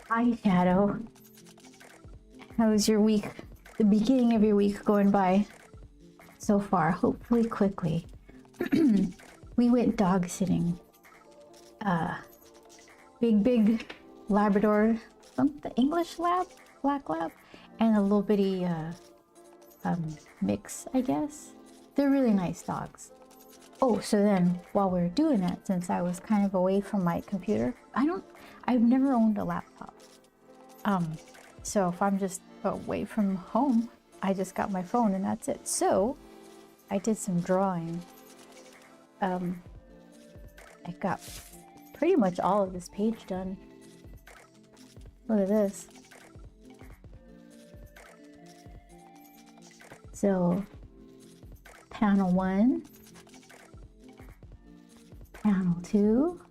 eyeshadow. How was your week? The beginning of your week going by so far? Hopefully quickly. We went dog sitting. Big Labrador, something English lab, black lab, and a little bitty mix, I guess. They're really nice dogs. Oh, so then while we were doing that, since I was kind of away from my computer, I've never owned a laptop. So if I'm just away from home, I just got my phone and that's it. So I did some drawing. I got pretty much all of this page done. Look at this. So panel 1, panel 2.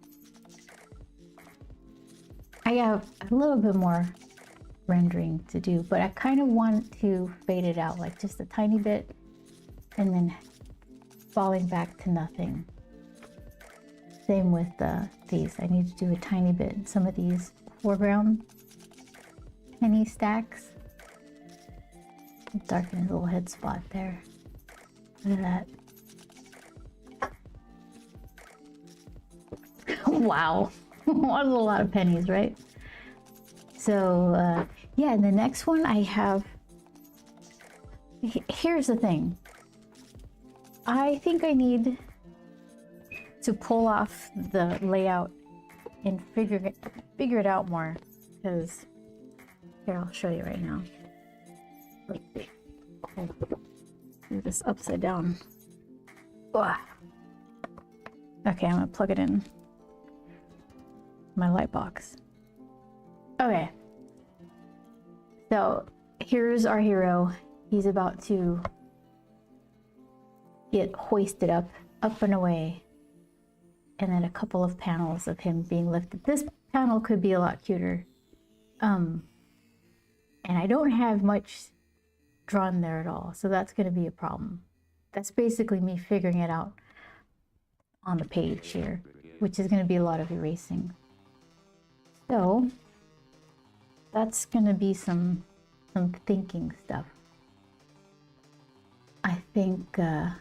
I have a little bit more rendering to do, but I kind of want to fade it out like just a tiny bit and then falling back to nothing. Same with these. I need to do a tiny bit in some of these foreground penny stacks. Darken his little head spot there. Look at that. Wow. That was a lot of pennies, right? So yeah, and the next one I have, here's the thing. I think I need to pull off the layout and figure it out more, because here, I'll show you right now. Do this upside down. Ugh. Okay, I'm gonna plug it in my light box. Okay, so here's our hero. He's about to get hoisted up and away, and then a couple of panels of him being lifted. This panel could be a lot cuter, and I don't have much drawn there at all, so that's going to be a problem. That's basically me figuring it out on the page here, which is going to be a lot of erasing. So that's going to be some thinking stuff. I think I'll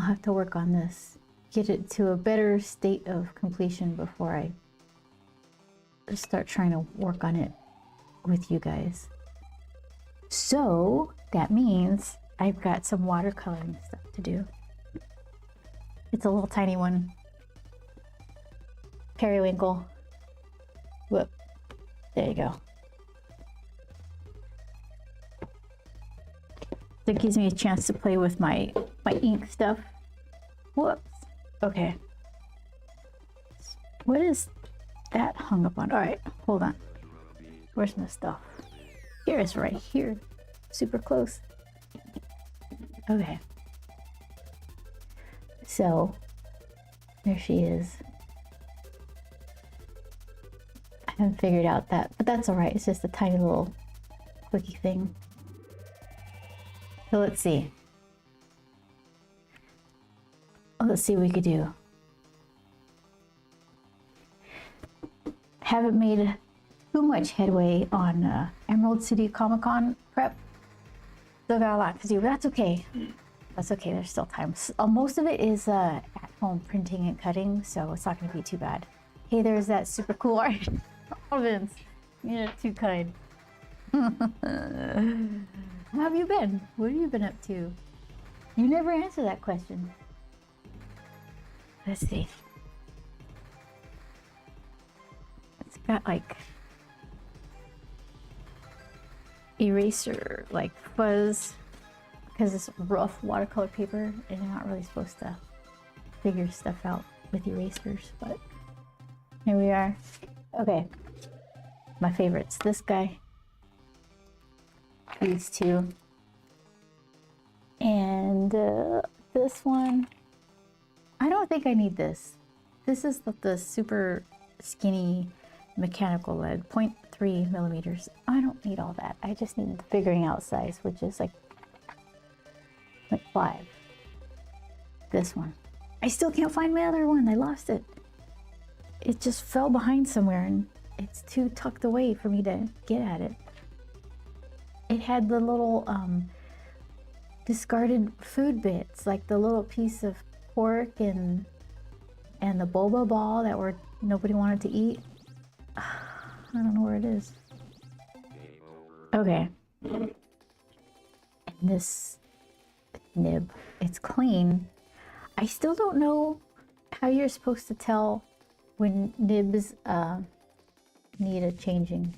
have to work on this, get it to a better state of completion before I start trying to work on it with you guys. So that means I've got some watercoloring stuff to do. It's a little tiny one. Periwinkle. Whoop. There you go. That gives me a chance to play with my ink stuff. Whoops. Okay. What is that hung up on? All right, hold on. Where's my stuff? Here it's right here. Super close. Okay. So there she is. I haven't figured out that, but that's all right. It's just a tiny little quickie thing. So let's see. Let's see what we could do. Haven't made too much headway on Emerald City Comic Con prep. Still got a lot to do, but that's okay. That's okay, there's still time. Most of it is at home printing and cutting, so it's not going to be too bad. Hey, there's that super cool art. Oh, Vince, you're too kind. How have you been? What have you been up to? You never answer that question. Let's see. It's got like eraser, like fuzz, because it's rough watercolor paper and you're not really supposed to figure stuff out with erasers, but here we are. Okay, my favorites, this guy, these two, and this one. I don't think I need this. This is the super skinny mechanical lead, 0.3 millimeters. I don't need all that. I just need the figuring out size, which is like 0.5. This one. I still can't find my other one. I lost it. It just fell behind somewhere and it's too tucked away for me to get at it. It had the little discarded food bits, like the little piece of pork and the boba ball that nobody wanted to eat. I don't know where it is. Okay. And this nib, it's clean. I still don't know how you're supposed to tell when nibs need a changing.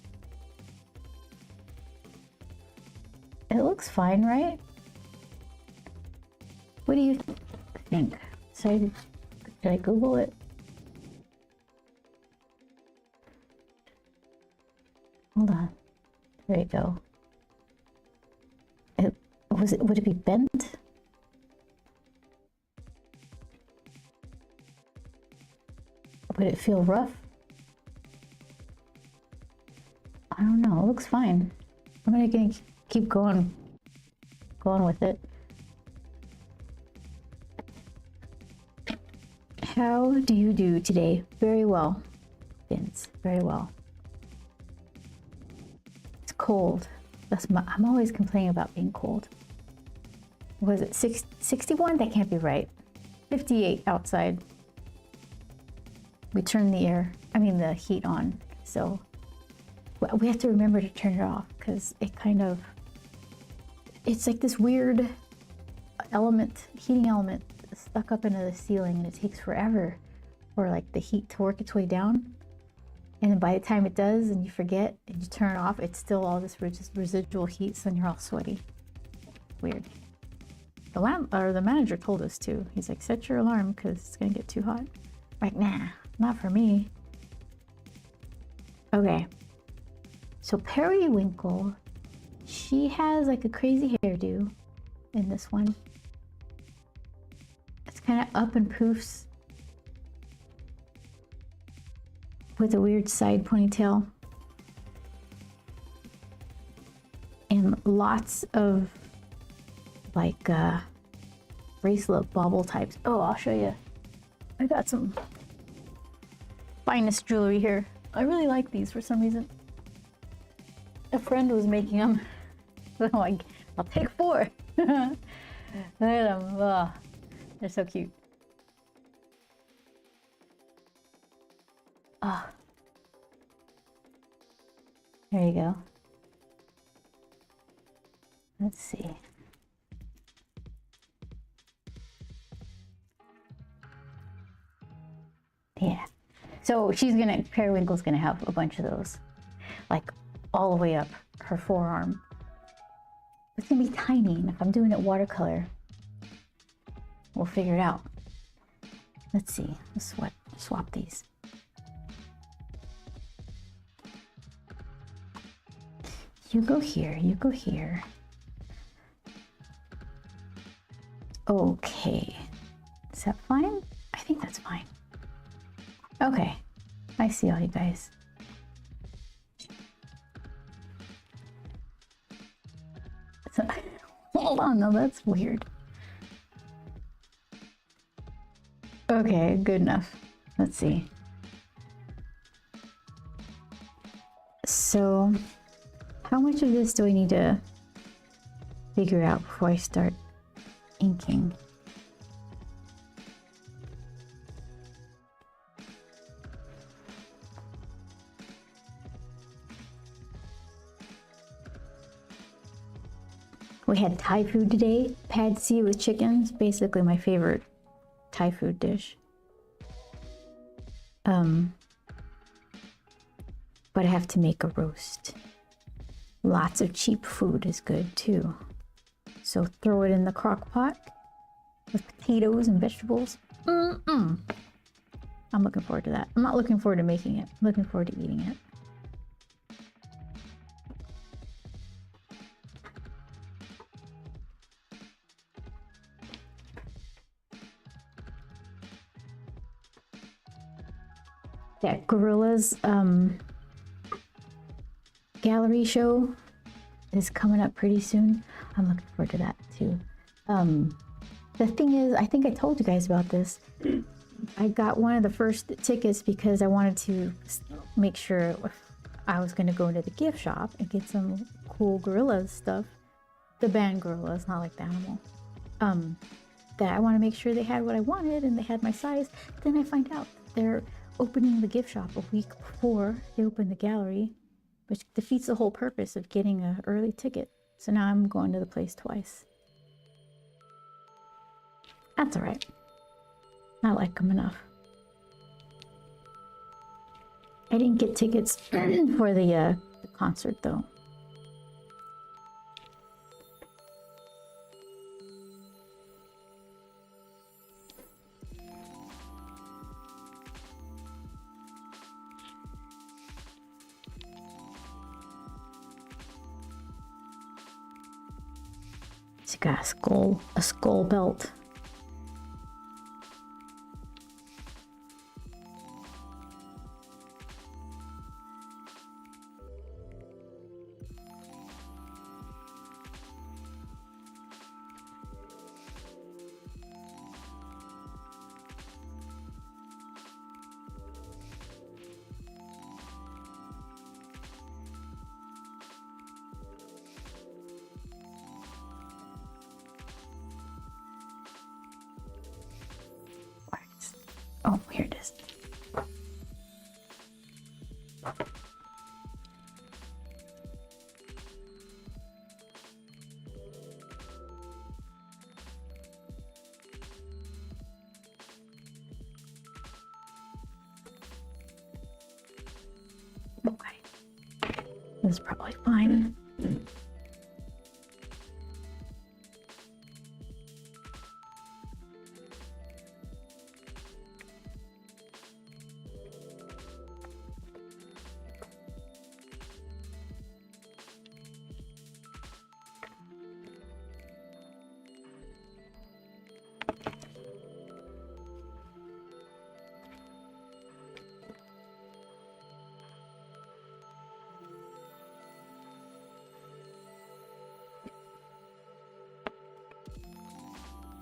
It looks fine, right? What do you think? Should I Google it? Hold on. There you go. Would it be bent? Would it feel rough? I don't know. It looks fine. I'm gonna keep going with it. How do you do today? Very well, Vince. Very well. It's cold. I'm always complaining about being cold. Was it 61? That can't be right. 58 outside. We turned the heat on, so we have to remember to turn it off because it's like this weird heating element stuck up into the ceiling, and it takes forever for like the heat to work its way down. And then by the time it does and you forget and you turn it off, it's still all this residual heat, so then you're all sweaty. Weird. The manager told us to. He's like, set your alarm because it's gonna get too hot. Like, nah, not for me. Okay. So Periwinkle, she has like a crazy hairdo in this one. It's kind of up and poofs with a weird side ponytail. And lots of like bracelet bauble types. Oh, I'll show you. I got some finest jewelry here. I really like these for some reason. A friend was making them. So I'm like, I'll take 4. Look at them. Oh, they're so cute. Ah. Oh. There you go. Let's see. Yeah. So Periwinkle's gonna have a bunch of those. Like all the way up her forearm. It's gonna be tiny, and if I'm doing it watercolor, we'll figure it out. Let's see. Let's swap these. You go here, you go here. Okay. Is that fine? I think that's fine. Okay. I see all you guys. Hold on, no, that's weird. Okay, good enough. Let's see. So, how much of this do I need to figure out before I start inking? We had Thai food today, pad see with chickens, basically my favorite Thai food dish. But I have to make a roast. Lots of cheap food is good too. So throw it in the crock pot with potatoes and vegetables. I'm looking forward to that. I'm not looking forward to making it. I'm looking forward to eating it. That Gorillas gallery show is coming up pretty soon. I'm looking forward to that too. The thing is, I think I told you guys about this. I got one of the first tickets because I wanted to make sure if I was going to go into the gift shop and get some cool gorillas stuff, the band gorillas, not like the animal, that I want to make sure they had what I wanted and they had my size. Then I find out they're opening the gift shop a week before they open the gallery, which defeats the whole purpose of getting an early ticket. So now I'm going to the place twice. That's all right. I like them enough. I didn't get tickets for the concert though. She's got a skull belt. Oh, here it is. Okay. This is probably fine.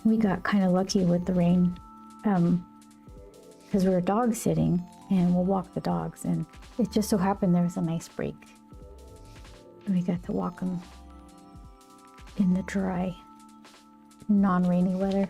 We got kind of lucky with the rain because we were dog sitting and we'll walk the dogs, and it just so happened there was a nice break. We got to walk them in the dry, non-rainy weather.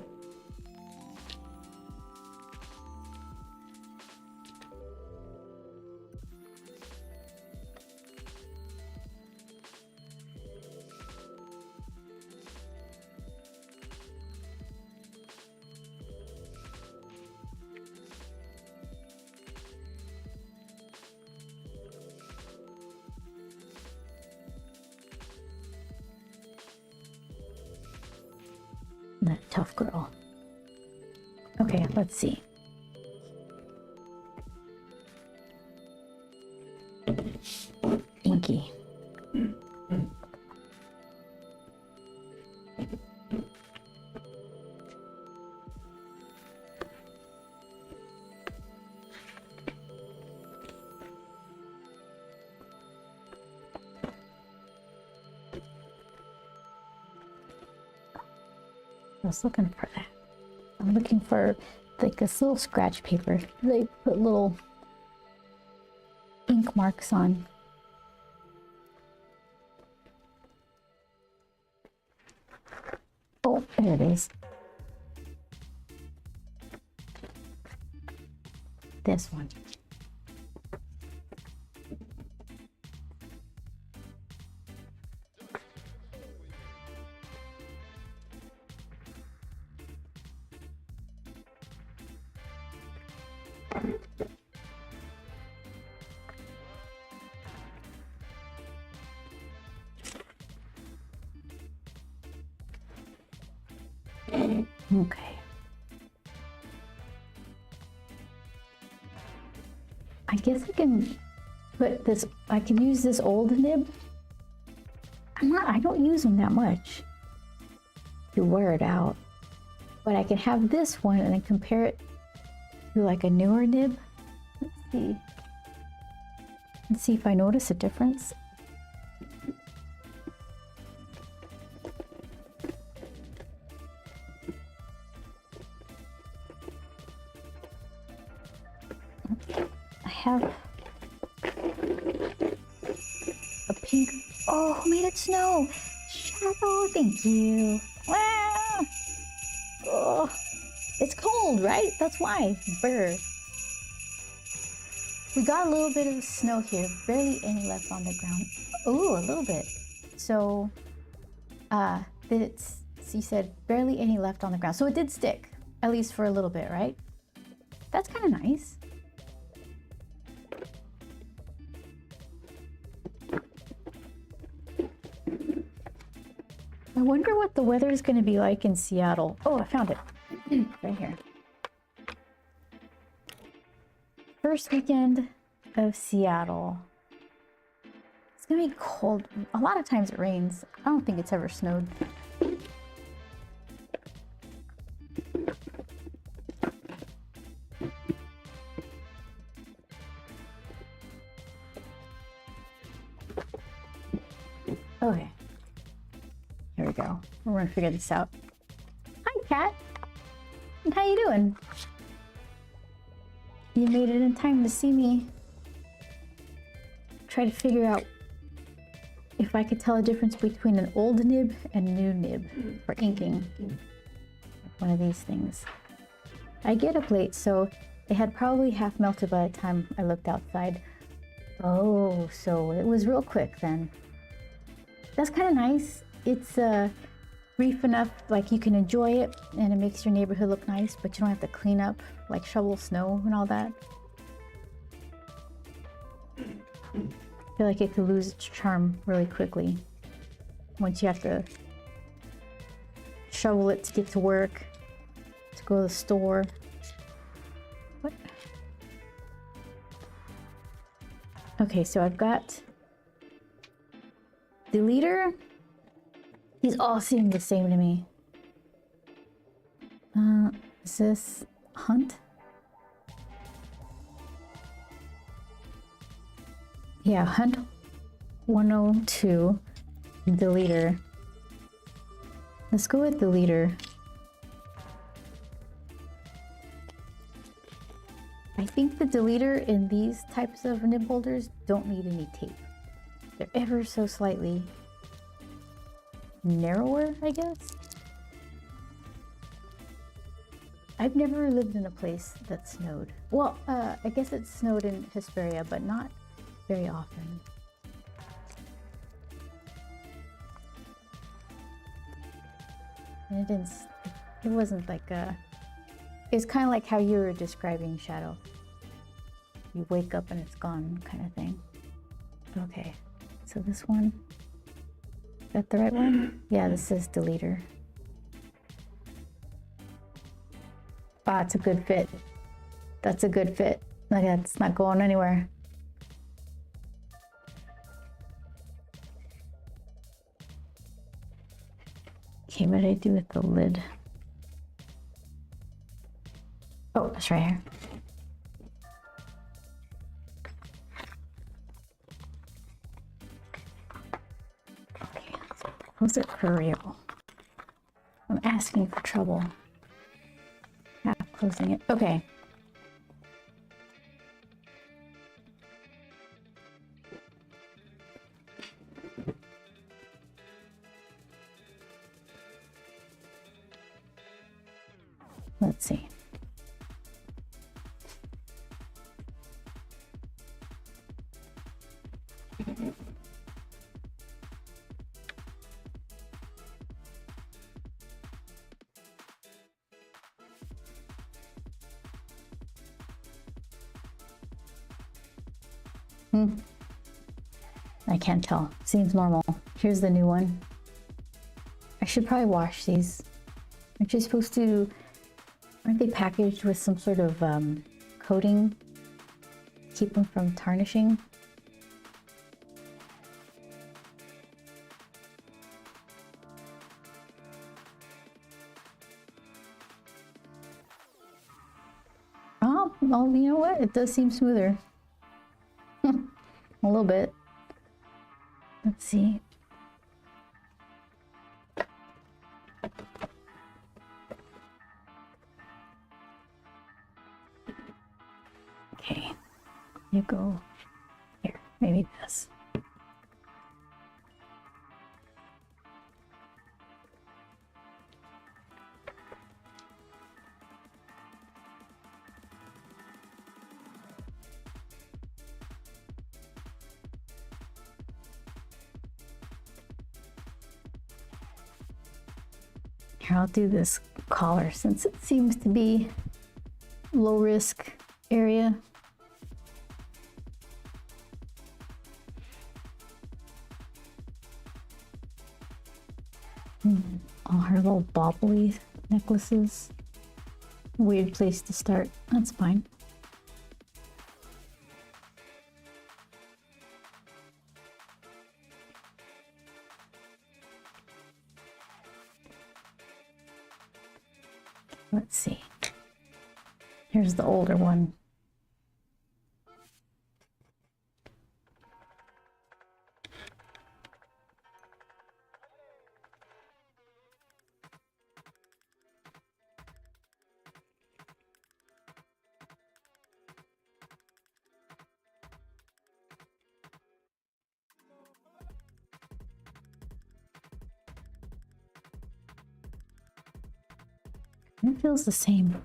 That tough girl. Okay, let's see. Inky. I was looking for that. I'm looking for like this little scratch paper. They put little ink marks on. Oh, there it is. This one. Okay. I guess I can put this, I can use this old nib. I don't use them that much to wear it out, but I can have this one and then compare it to like a newer nib. Let's see. Let's see if I notice a difference. I have Oh, who made it snow? Shadow, thank you. Wow. Oh, it's cold, right? That's why. Brr. We got a little bit of snow here, barely any left on the ground. Ooh, a little bit. So, you said barely any left on the ground. So it did stick, at least for a little bit, right? That's kind of nice. I wonder what the weather is going to be like in Seattle. Oh, I found it. Right here. First weekend of Seattle. It's going to be cold. A lot of times it rains. I don't think it's ever snowed. Okay. Here we go. We're gonna figure this out. Hi, Cat. How you doing? You made it in time to see me try to figure out if I could tell a difference between an old nib and new nib for inking. One of these things. I get up late, so it had probably half melted by the time I looked outside. Oh, so it was real quick then. That's kind of nice. It's brief enough, like you can enjoy it and it makes your neighborhood look nice, but you don't have to clean up, like shovel snow and all that. I feel like it could lose its charm really quickly once you have to shovel it to get to work, to go to the store. What? Okay, so I've got the leader. These all seem the same to me. Is this hunt? Yeah, hunt 102, the leader. Let's go with the leader. I think the deleter in these types of nib holders don't need any tape. They're ever so slightly narrower, I guess. I've never lived in a place that snowed. Well, I guess it snowed in Hesperia, but not very often. And it didn't, it wasn't like it's kind of like how you were describing Shadow. You wake up and it's gone kind of thing. Okay, so this one, is that the right one? Yeah, this is deleter. Ah, it's a good fit. That's a good fit. Look, it's not going anywhere. Okay, what did I do with the lid? Oh, it's right here. Okay, let's close it for real. I'm asking for trouble. Half closing it. Okay. Let's see. I can't tell. Seems normal. Here's the new one. I should probably wash these. Aren't you supposed to... Aren't they packaged with some sort of coating? Keep them from tarnishing? Oh, well, you know what? It does seem smoother. A little bit. Let's see. Okay, you go here. Maybe this. Here, I'll do this collar since it seems to be low risk area. All her little bobbly necklaces. Weird place to start. That's fine. Let's see. Here's the older one. It feels the same.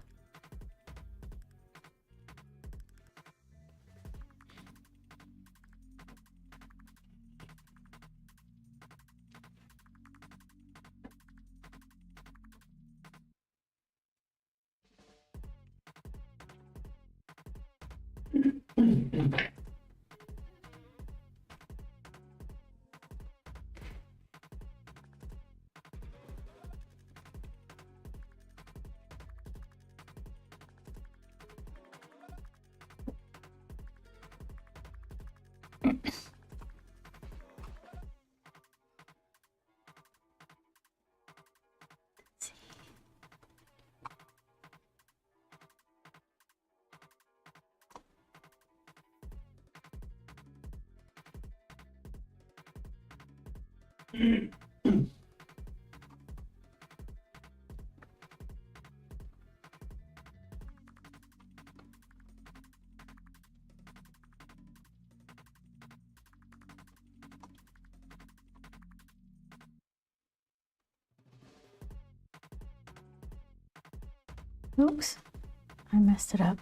Oops, I messed it up.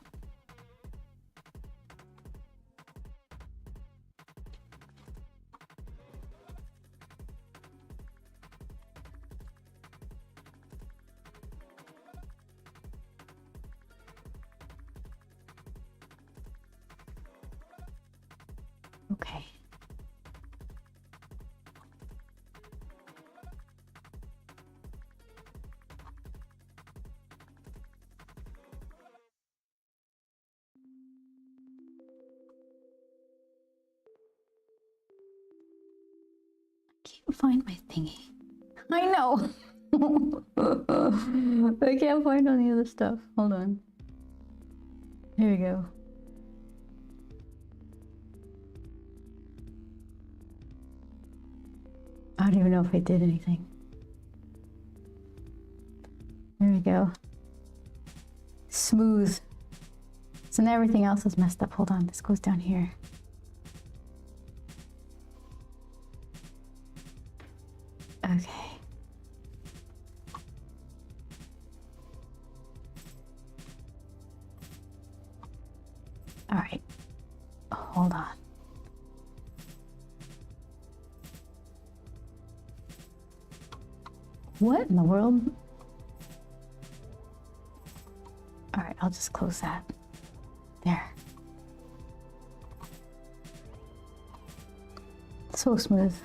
Okay. Can't find my thingy. I know. I can't find any other stuff. Hold on. Here we go. I don't even know if I did anything. There we go. Smooth. So now everything else is messed up. Hold on, this goes down here. Okay. All right. Hold on. What in the world? All right, I'll just close that. There. So smooth.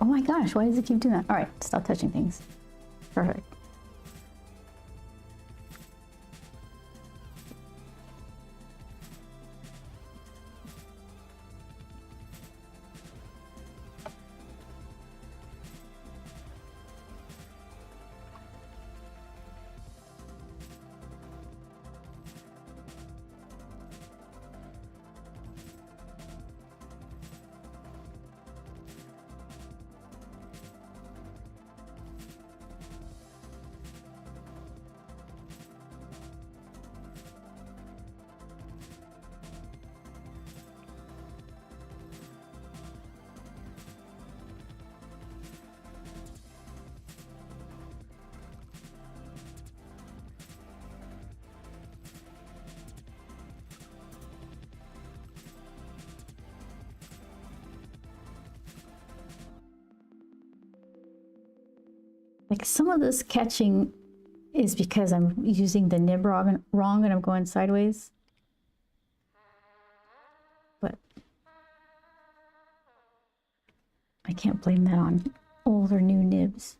Oh my gosh, why does it keep doing that? All right, stop touching things. Perfect. Like some of this catching is because I'm using the nib wrong and I'm going sideways. But I can't blame that on old or new nibs.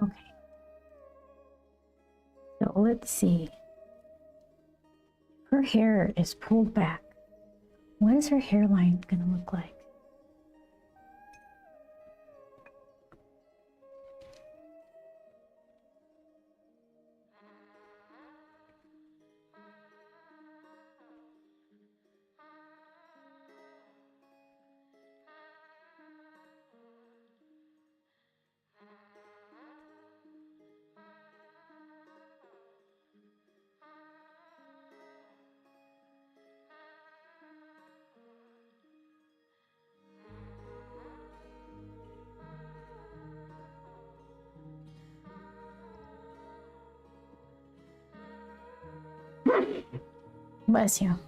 Okay. So let's see. Her hair is pulled back. What is her hairline gonna look like? Bless you.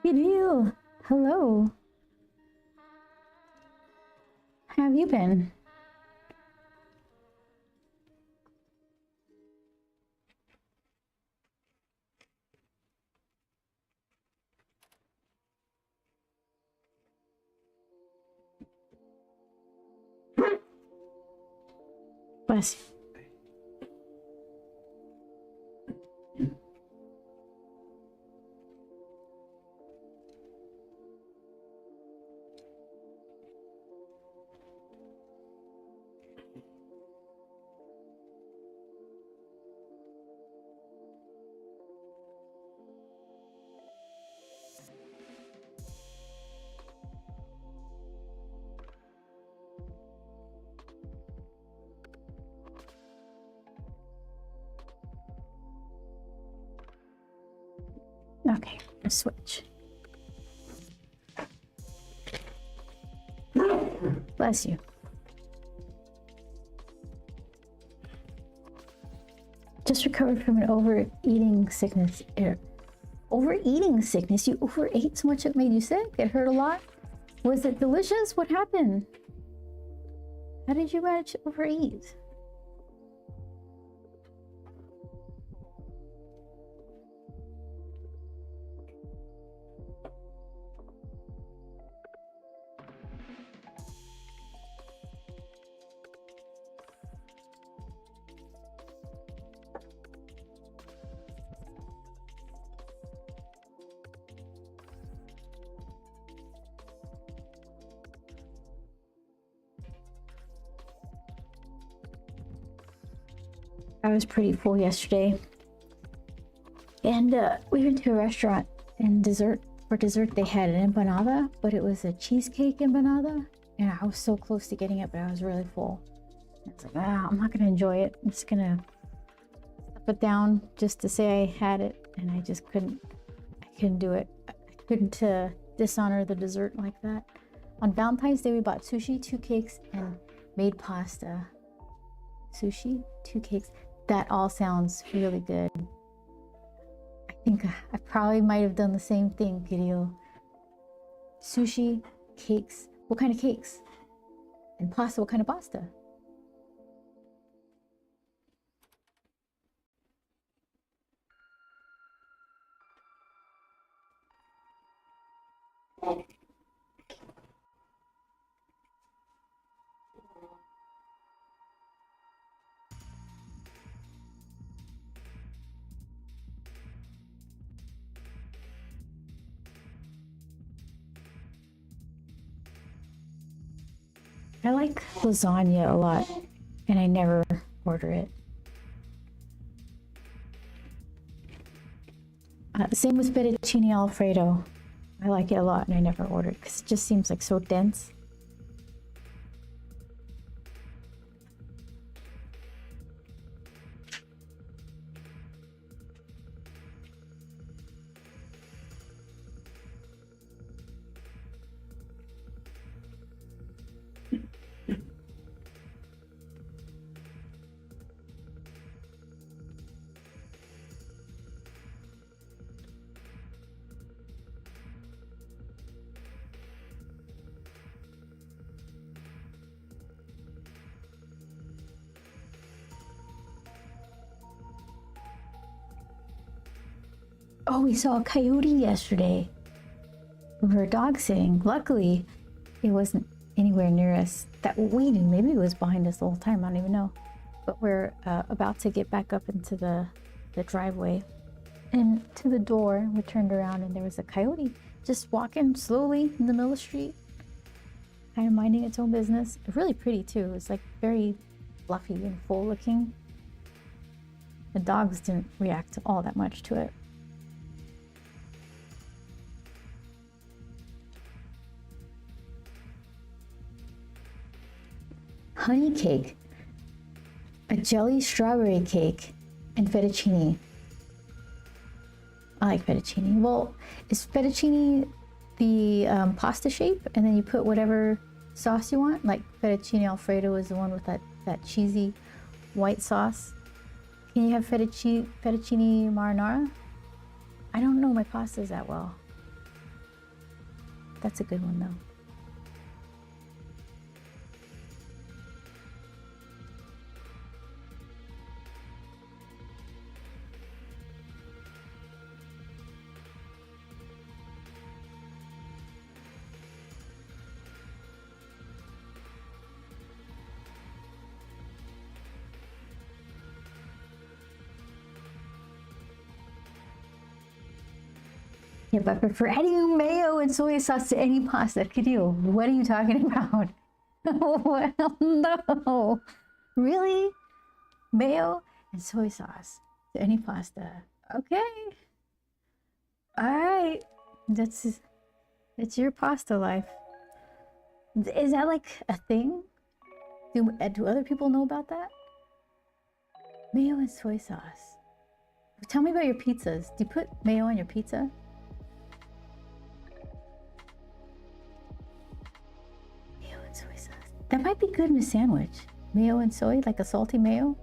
Good deal. Hello. How have you been? Bless you. Okay, let's switch. Bless you. Just recovered from an overeating sickness. Overeating sickness? You overate so much it made you sick? It hurt a lot? Was it delicious? What happened? How did you manage to overeat? I was pretty full yesterday, and we went to a restaurant, And for dessert, they had an empanada, but it was a cheesecake empanada. And I was so close to getting it, but I was really full. I was like, I'm not gonna enjoy it. I'm just gonna stuff it down just to say I had it. And I just couldn't do it. I couldn't dishonor the dessert like that. On Valentine's Day, we bought sushi, 2 cakes, and made pasta. Sushi, 2 cakes. That all sounds really good. I think I probably might have done the same thing, Kirill. Sushi, cakes. What kind of cakes? And pasta, what kind of pasta? I like lasagna a lot, and I never order it. Same with fettuccine alfredo. I like it a lot, and I never order it because it just seems like so dense. Oh, we saw a coyote yesterday. We were dog sitting. Luckily, it wasn't anywhere near us that we knew. Maybe it was behind us the whole time. I don't even know. But we're about to get back up into the driveway. And to the door, we turned around and there was a coyote just walking slowly in the middle of the street, kind of minding its own business. Really pretty too. It was like very fluffy and full looking. The dogs didn't react all that much to it. Honey cake, a jelly strawberry cake, and fettuccine. I like fettuccine. Well, is fettuccine the pasta shape, and then you put whatever sauce you want? Like fettuccine alfredo is the one with that cheesy white sauce. Can you have fettuccine marinara? I don't know my pastas that well. That's a good one though. Yeah, but I prefer adding mayo and soy sauce to any pasta. Kirill, what are you talking about? Well, no. Really? Mayo and soy sauce to any pasta. Okay. All right. It's your pasta life. Is that like a thing? Do other people know about that? Mayo and soy sauce. Tell me about your pizzas. Do you put mayo on your pizza? Soy sauce. That might be good in a sandwich. Mayo and soy, like a salty mayo.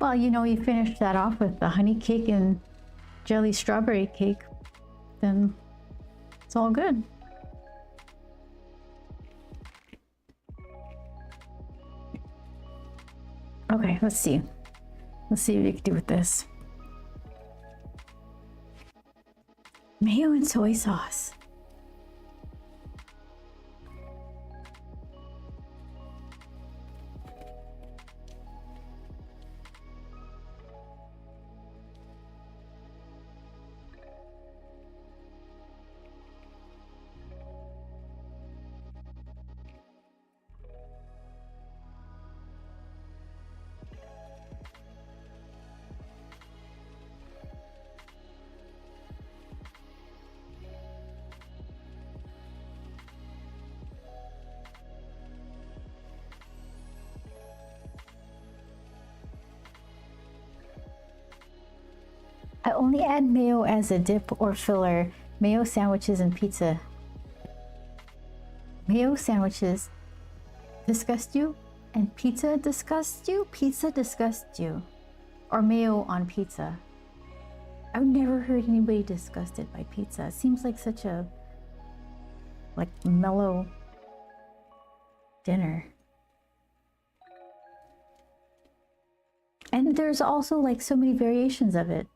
Well, you know, you finished that off with the honey cake and jelly strawberry cake, then it's all good. Okay, let's see. Let's see what we can do with this. Mayo and soy sauce. Only add mayo as a dip or filler. Mayo sandwiches and pizza. Mayo sandwiches disgust you? And pizza disgusts you? Pizza disgusts you. Or mayo on pizza. I've never heard anybody disgusted by pizza. It seems like such a mellow dinner. And there's also like so many variations of it.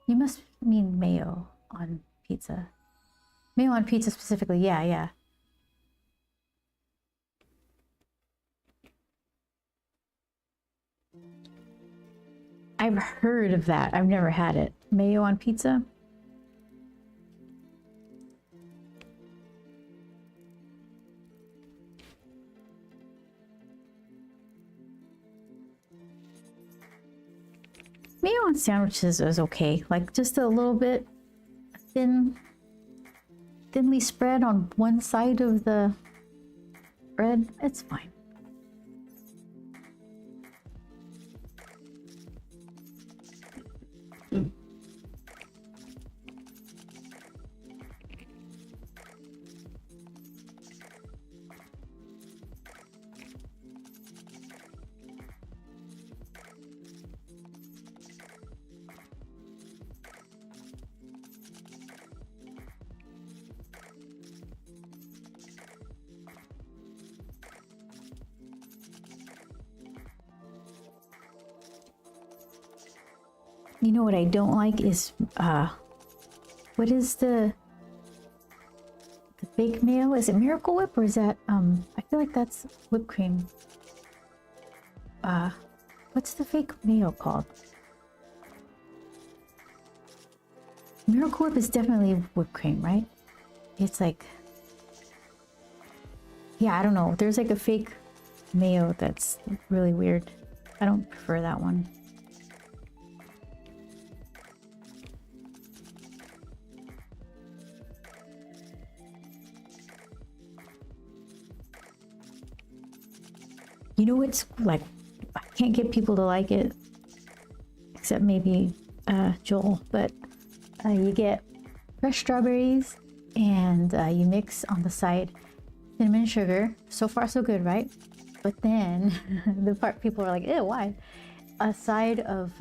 You must mean mayo on pizza. Mayo on pizza specifically, yeah. I've heard of that. I've never had it. Mayo on pizza? Mayo on sandwiches is okay. Like just a little bit thinly spread on one side of the bread. It's fine. You know what I don't like is, what is the fake mayo? Is it Miracle Whip or is that, I feel like that's whipped cream. What's the fake mayo called? Miracle Whip is definitely whipped cream, right? It's like, yeah, I don't know. There's like a fake mayo that's really weird. I don't prefer that one. You know what's like, I can't get people to like it, except maybe Joel, but you get fresh strawberries and you mix on the side cinnamon and sugar. So far so good, right? But then the part people are like, ew, why? A side of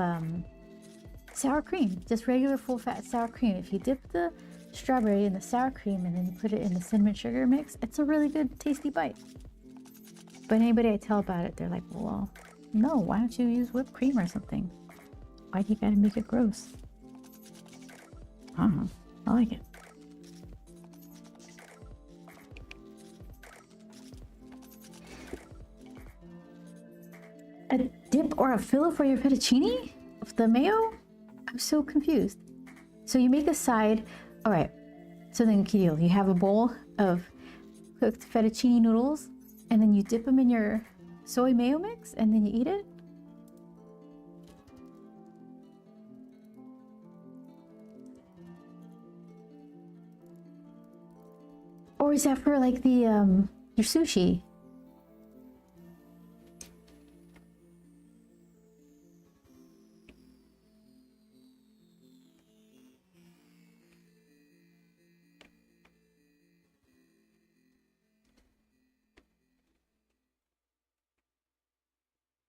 sour cream, just regular full fat sour cream. If you dip the strawberry in the sour cream and then you put it in the cinnamon sugar mix, it's a really good tasty bite. But anybody I tell about it, they're like, well, no, why don't you use whipped cream or something? Why do you gotta make it gross? I don't know. I like it. A dip or a filler for your fettuccine? Of the mayo? I'm so confused. So you make a side, all right. So then, Kirill, you have a bowl of cooked fettuccine noodles, and then you dip them in your soy mayo mix, and then you eat it? Or is that for like the, your sushi?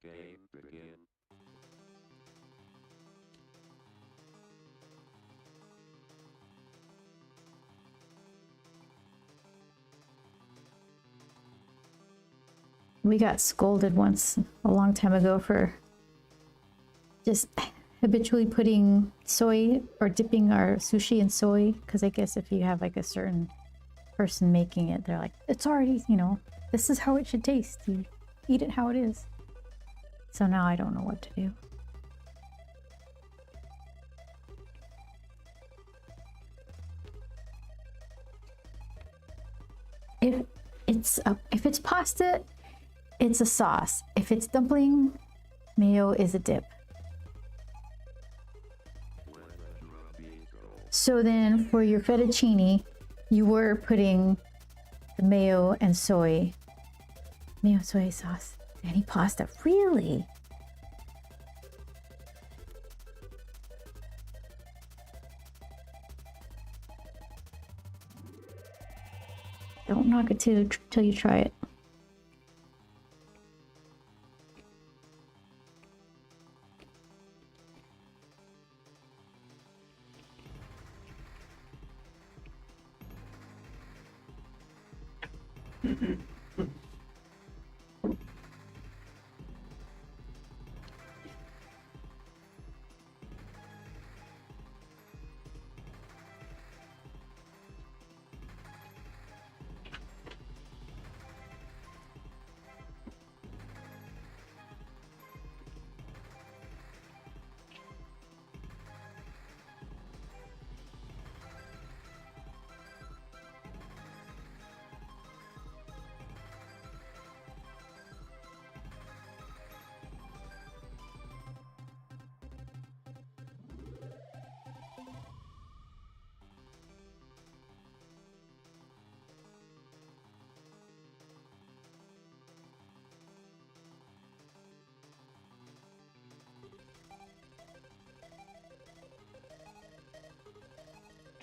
Game begin. We got scolded once a long time ago for just habitually putting soy or dipping our sushi in soy, because I guess if you have like a certain person making it, they're like, it's already, you know, this is how it should taste. You eat it how it is. So now I don't know what to do. If it's pasta, it's a sauce. If it's dumpling, mayo is a dip. So then for your fettuccine, you were putting the mayo and soy sauce. Any pasta, really? Don't knock it till you try it.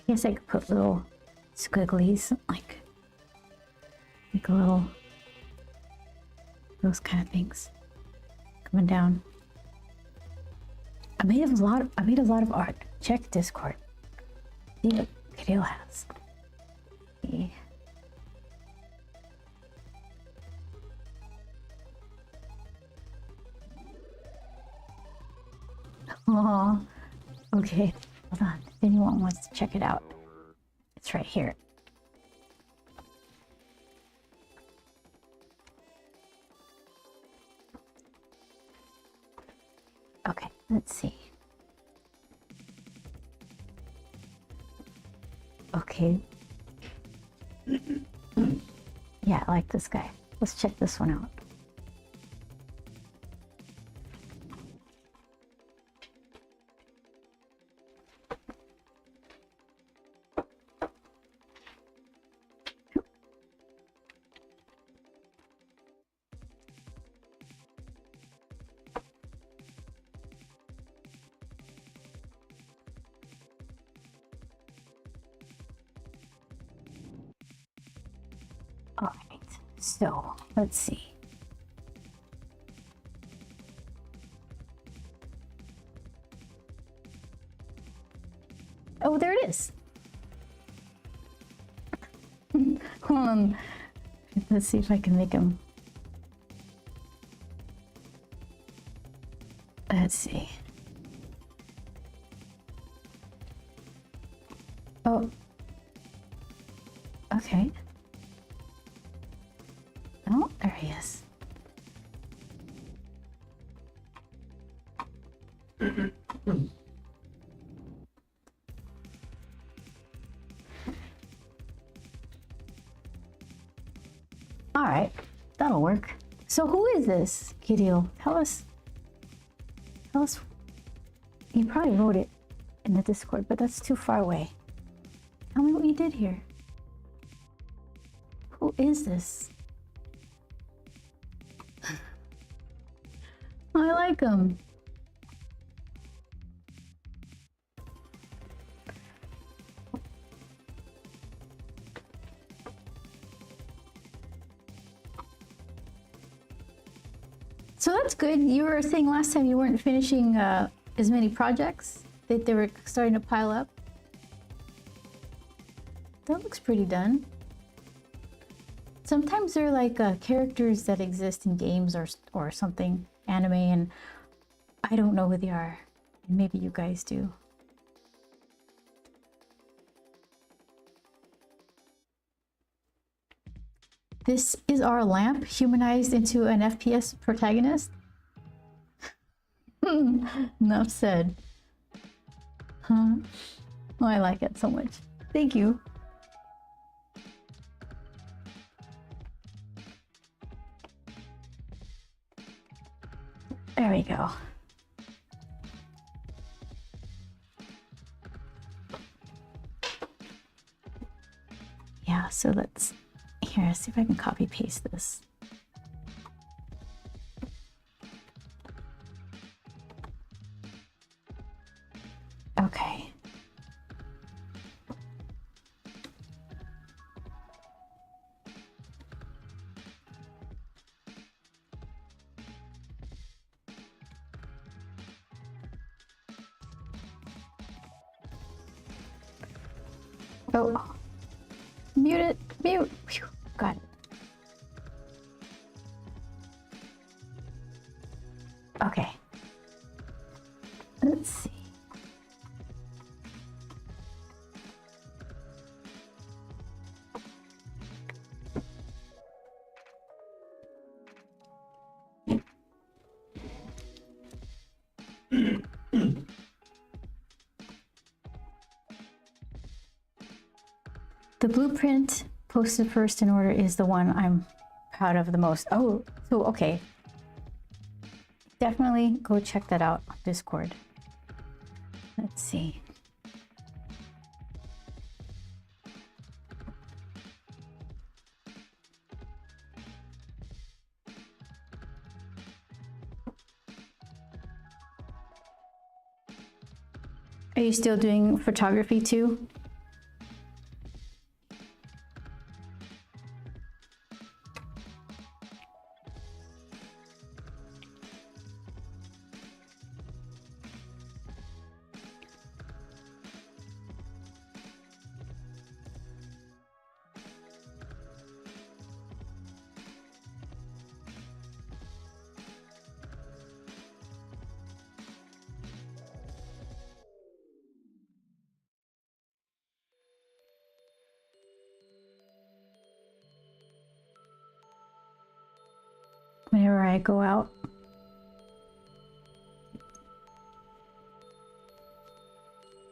I guess I could put little squigglies, like a little, those kind of things coming down. I made a lot of art. Check Discord. See what video has. Yeah. Oh, okay. Hold on. If anyone wants to check it out, it's right here. Okay, let's see. Okay. Yeah, I like this guy. Let's check this one out. All right, so let's see. Oh, there it is. Hold on. Let's see if I can make him. Let's see. Oh. Okay. Oh, there he is. All right, that'll work. So who is this, Kidil? Tell us. You probably wrote it in the Discord, but that's too far away. Tell me what you did here. Who is this? I like him. So that's good. You were saying last time you weren't finishing as many projects, that they were starting to pile up. That looks pretty done. Sometimes they're like characters that exist in games or something, anime, and I don't know who they are. Maybe you guys do. This is our lamp humanized into an FPS protagonist. Enough said. Huh? Oh, I like it so much. Thank you. There we go. Yeah, so let's here, see if I can copy paste this. Okay. Oh, mute it, mute. Whew, got it. Okay. Let's see. The blueprint posted first in order is the one I'm proud of the most. Oh, so okay. Definitely go check that out on Discord. Let's see. Are you still doing photography too? Whenever I go out.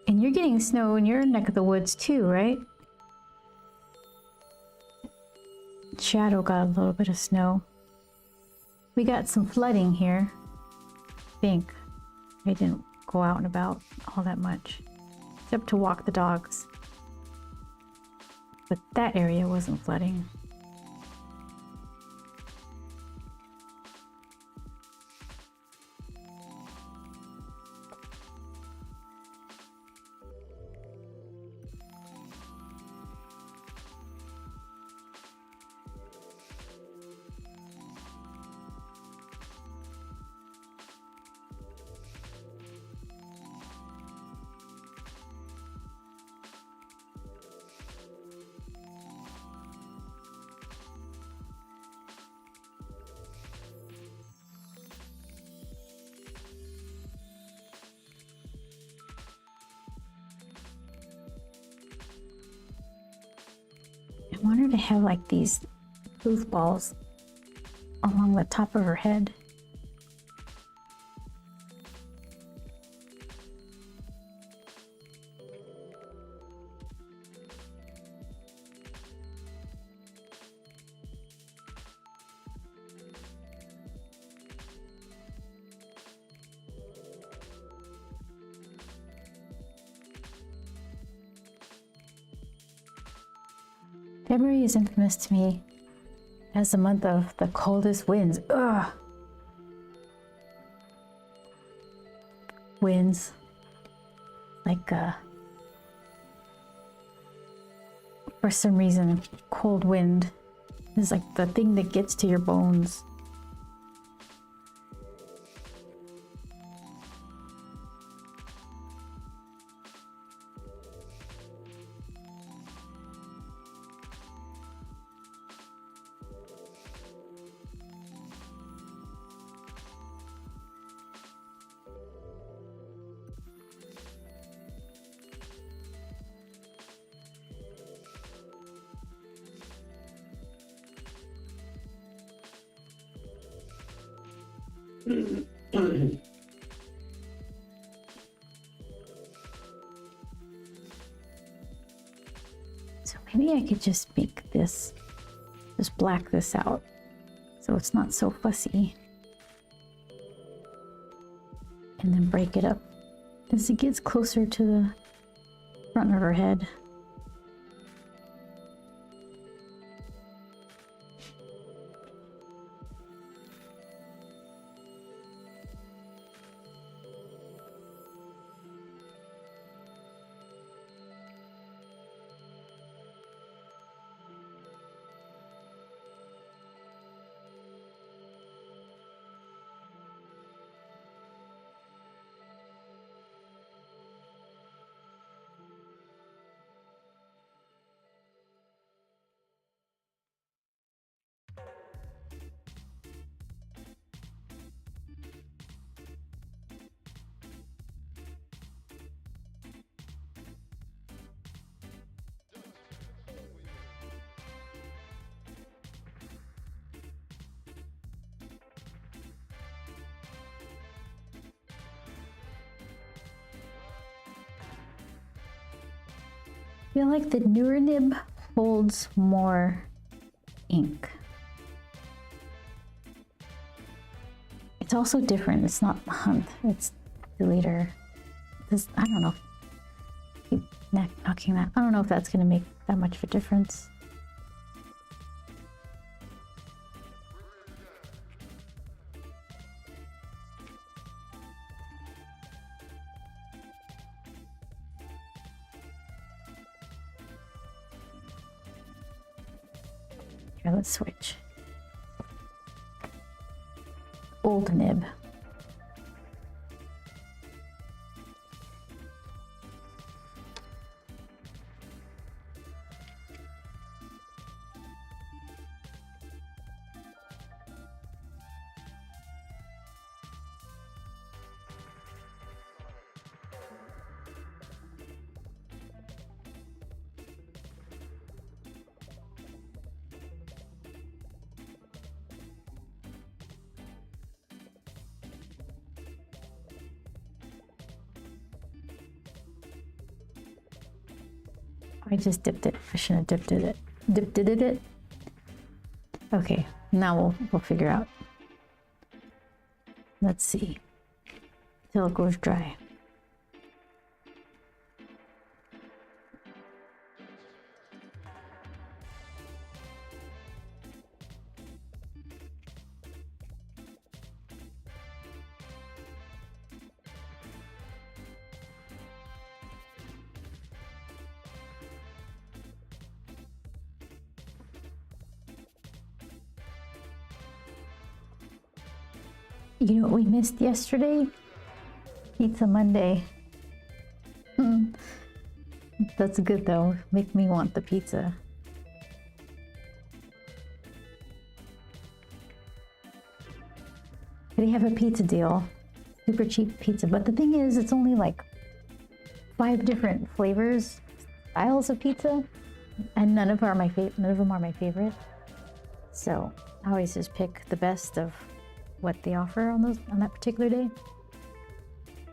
And you're getting snow in your neck of the woods too, right? Shadow got a little bit of snow. We got some flooding here. I think. I didn't go out and about all that much. Except to walk the dogs. But that area wasn't flooding. I want her to have like these poof balls along the top of her head. February is infamous to me as the month of the coldest winds. Ugh. Winds. Like, for some reason, cold wind is like the thing that gets to your bones. So maybe I could just make this, just black this out so it's not so fussy. And then break it up as it gets closer to the front of her head. feel like the newer nib holds more ink. It's also different. It's not the Hunt, it's the Leader. This, I don't know. Keep knocking that. I don't know if that's going to make that much of a difference. Here, let's switch. Old nib. I just dipped it. I shouldn't have dipped it. Dipped it. Okay, now we'll figure out. Let's see. Till it goes dry. You know what we missed yesterday? Pizza Monday. That's good though. Make me want the pizza. They have a pizza deal. Super cheap pizza. But the thing is, it's only like 5 different flavors, styles of pizza. And none of them are my favorite. So I always just pick the best of what they offer on that particular day.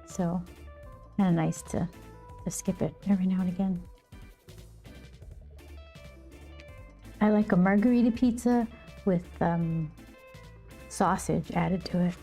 So kind of nice to skip it every now and again. I like a margarita pizza with sausage added to it.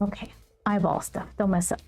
Okay, eyeball stuff, don't mess up.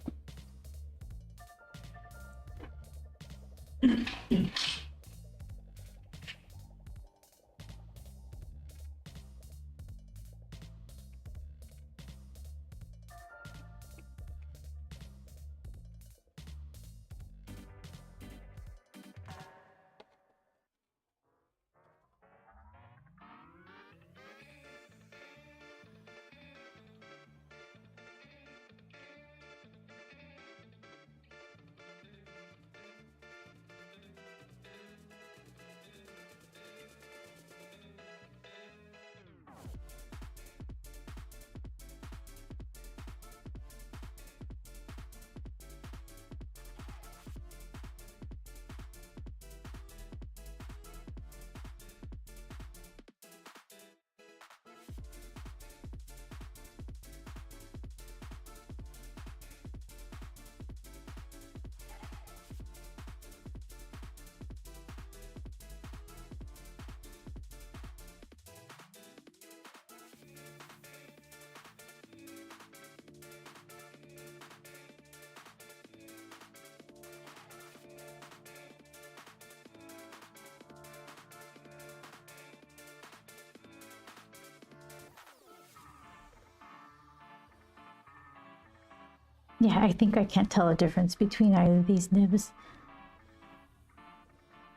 Yeah, I think I can't tell a difference between either of these nibs.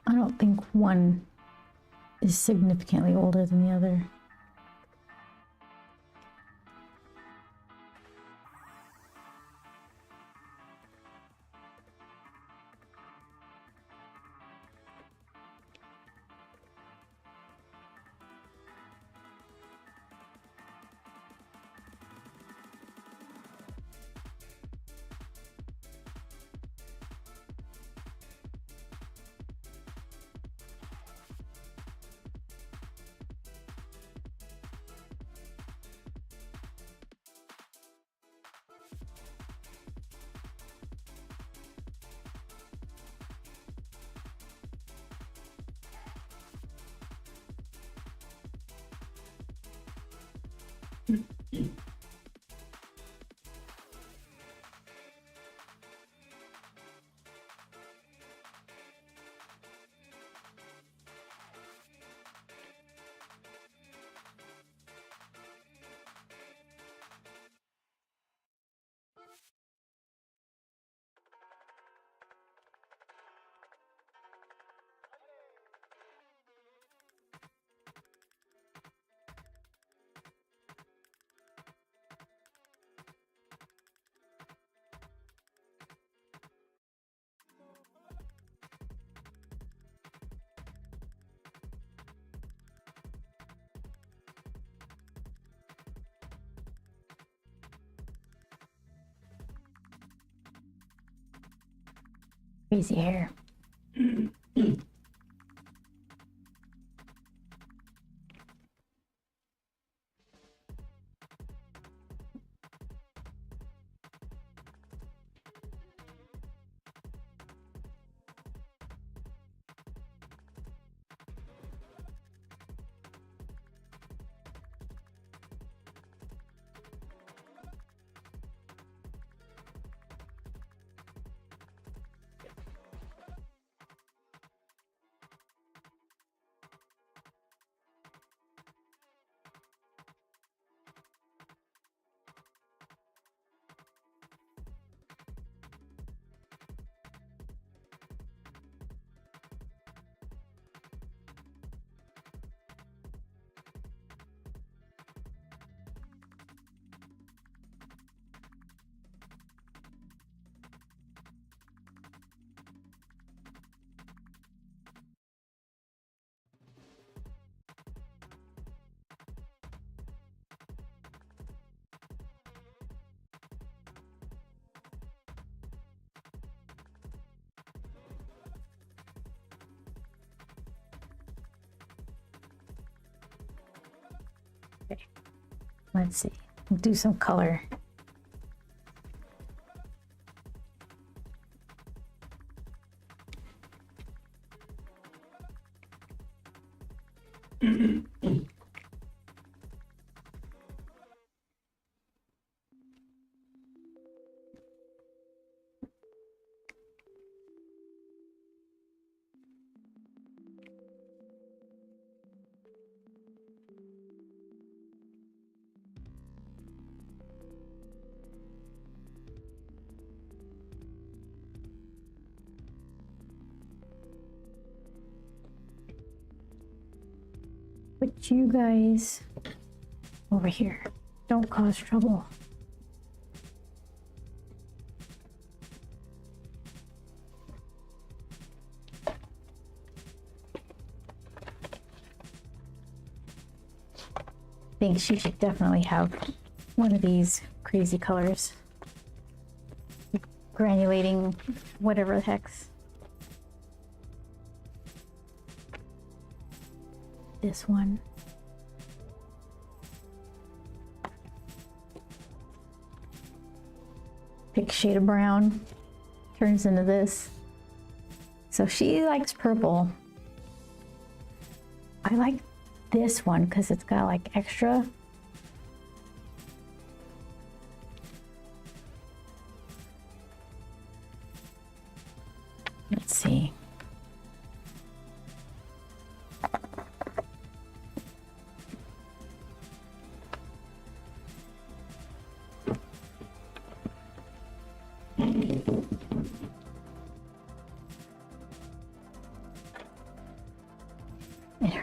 I don't think one is significantly older than the other. Crazy hair. Okay. Let's see. We'll do some color. But you guys over here don't cause trouble. Think she should definitely have one of these crazy colors. Granulating whatever the heck's. This one. Big shade of brown turns into this. So she likes purple. I like this one because it's got like extra. Let's see.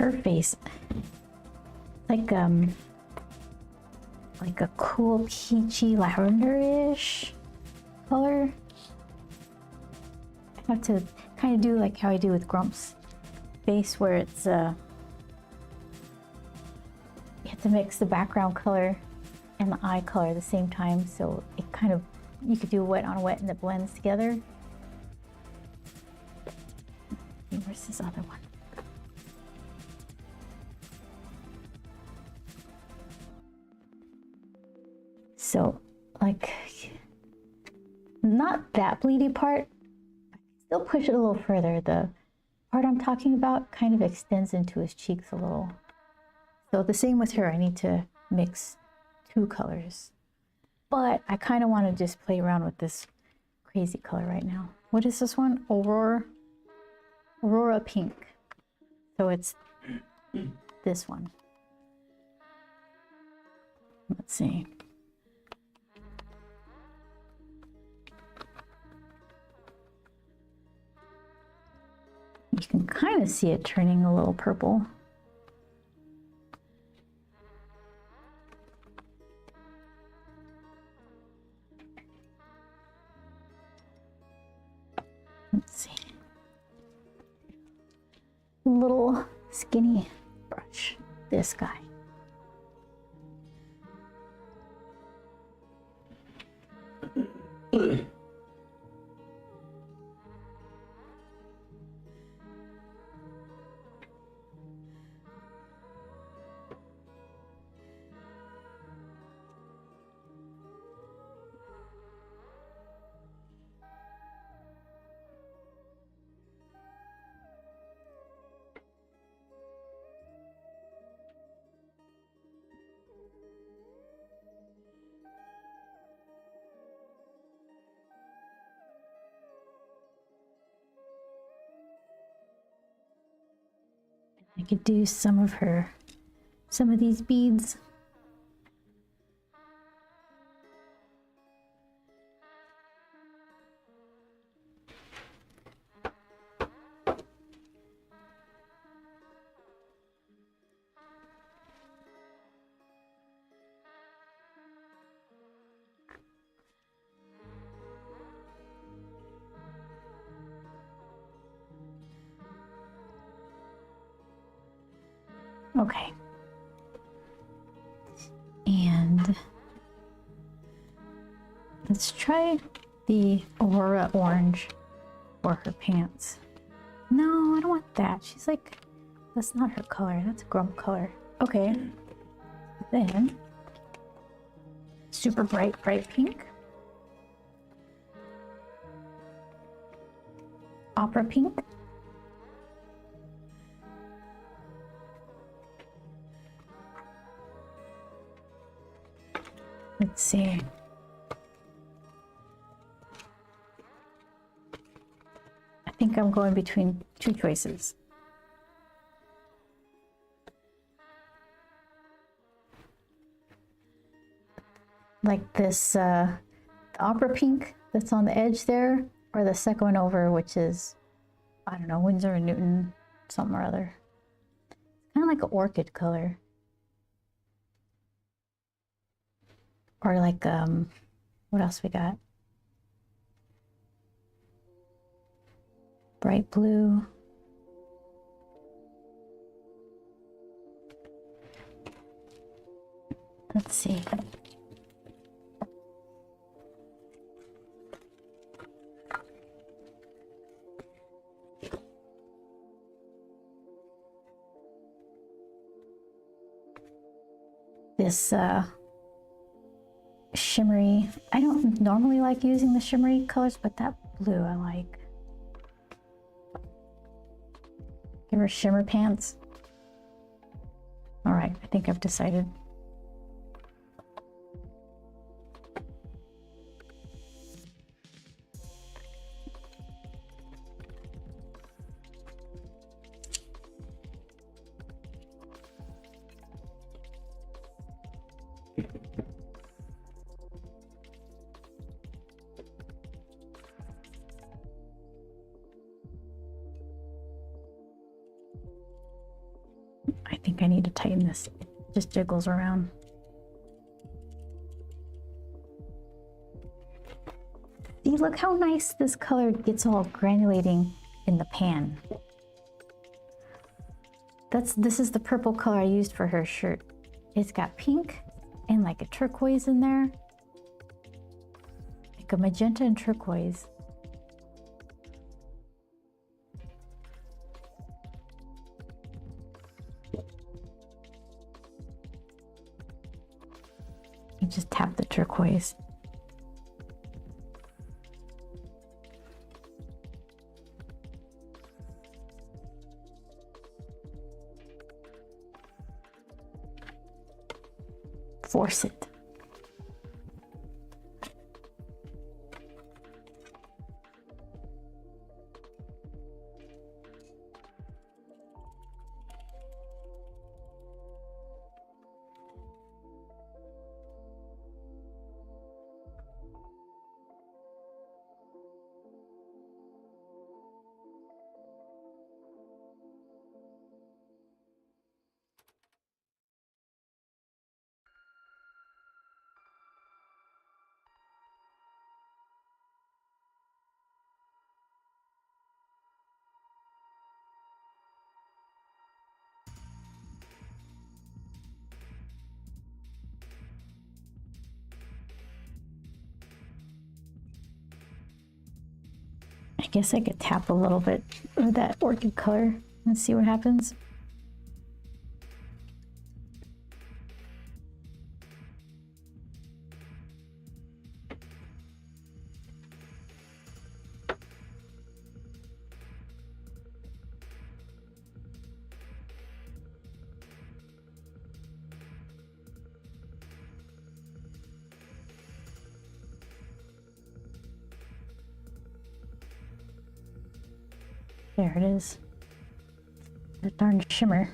her face, like a cool peachy lavender-ish color. I have to kind of do like how I do with Grump's face, where it's you have to mix the background color and the eye color at the same time, so it kind of, you could do wet on wet and it blends together. Where's this other one? So, like, not that bleedy part. Still push it a little further. The part I'm talking about kind of extends into his cheeks a little. So the same with her. I need to mix two colors. But I kind of want to just play around with this crazy color right now. What is this one? Aurora Pink. So it's this one. Let's see. You can kind of see it turning a little purple. Let's see. Little skinny brush. This guy. I could do some of these beads. Okay. And let's try the Aurora Orange for her pants. No, I don't want that. She's like, that's not her color. That's Grump color. Okay. Then, super bright pink. Opera pink. Let's see. I think I'm going between two choices. Like this the opera pink that's on the edge there, or the second one over, which is, I don't know, Winsor and Newton, something or other. Kind of like an orchid color. Or like, what else we got? Bright blue. Let's see. This, shimmery. I don't normally like using the shimmery colors, but that blue I like. Give her shimmer pants. All right, I think I've decided. think I need to tighten this. It just jiggles around. See, look how nice this color gets all granulating in the pan. This is the purple color I used for her shirt. It's got pink and like a turquoise in there. Like a magenta and turquoise. You just tap the turquoise. Force it. I guess I could tap a little bit of that orchid color and see what happens. There it is. The darn shimmer.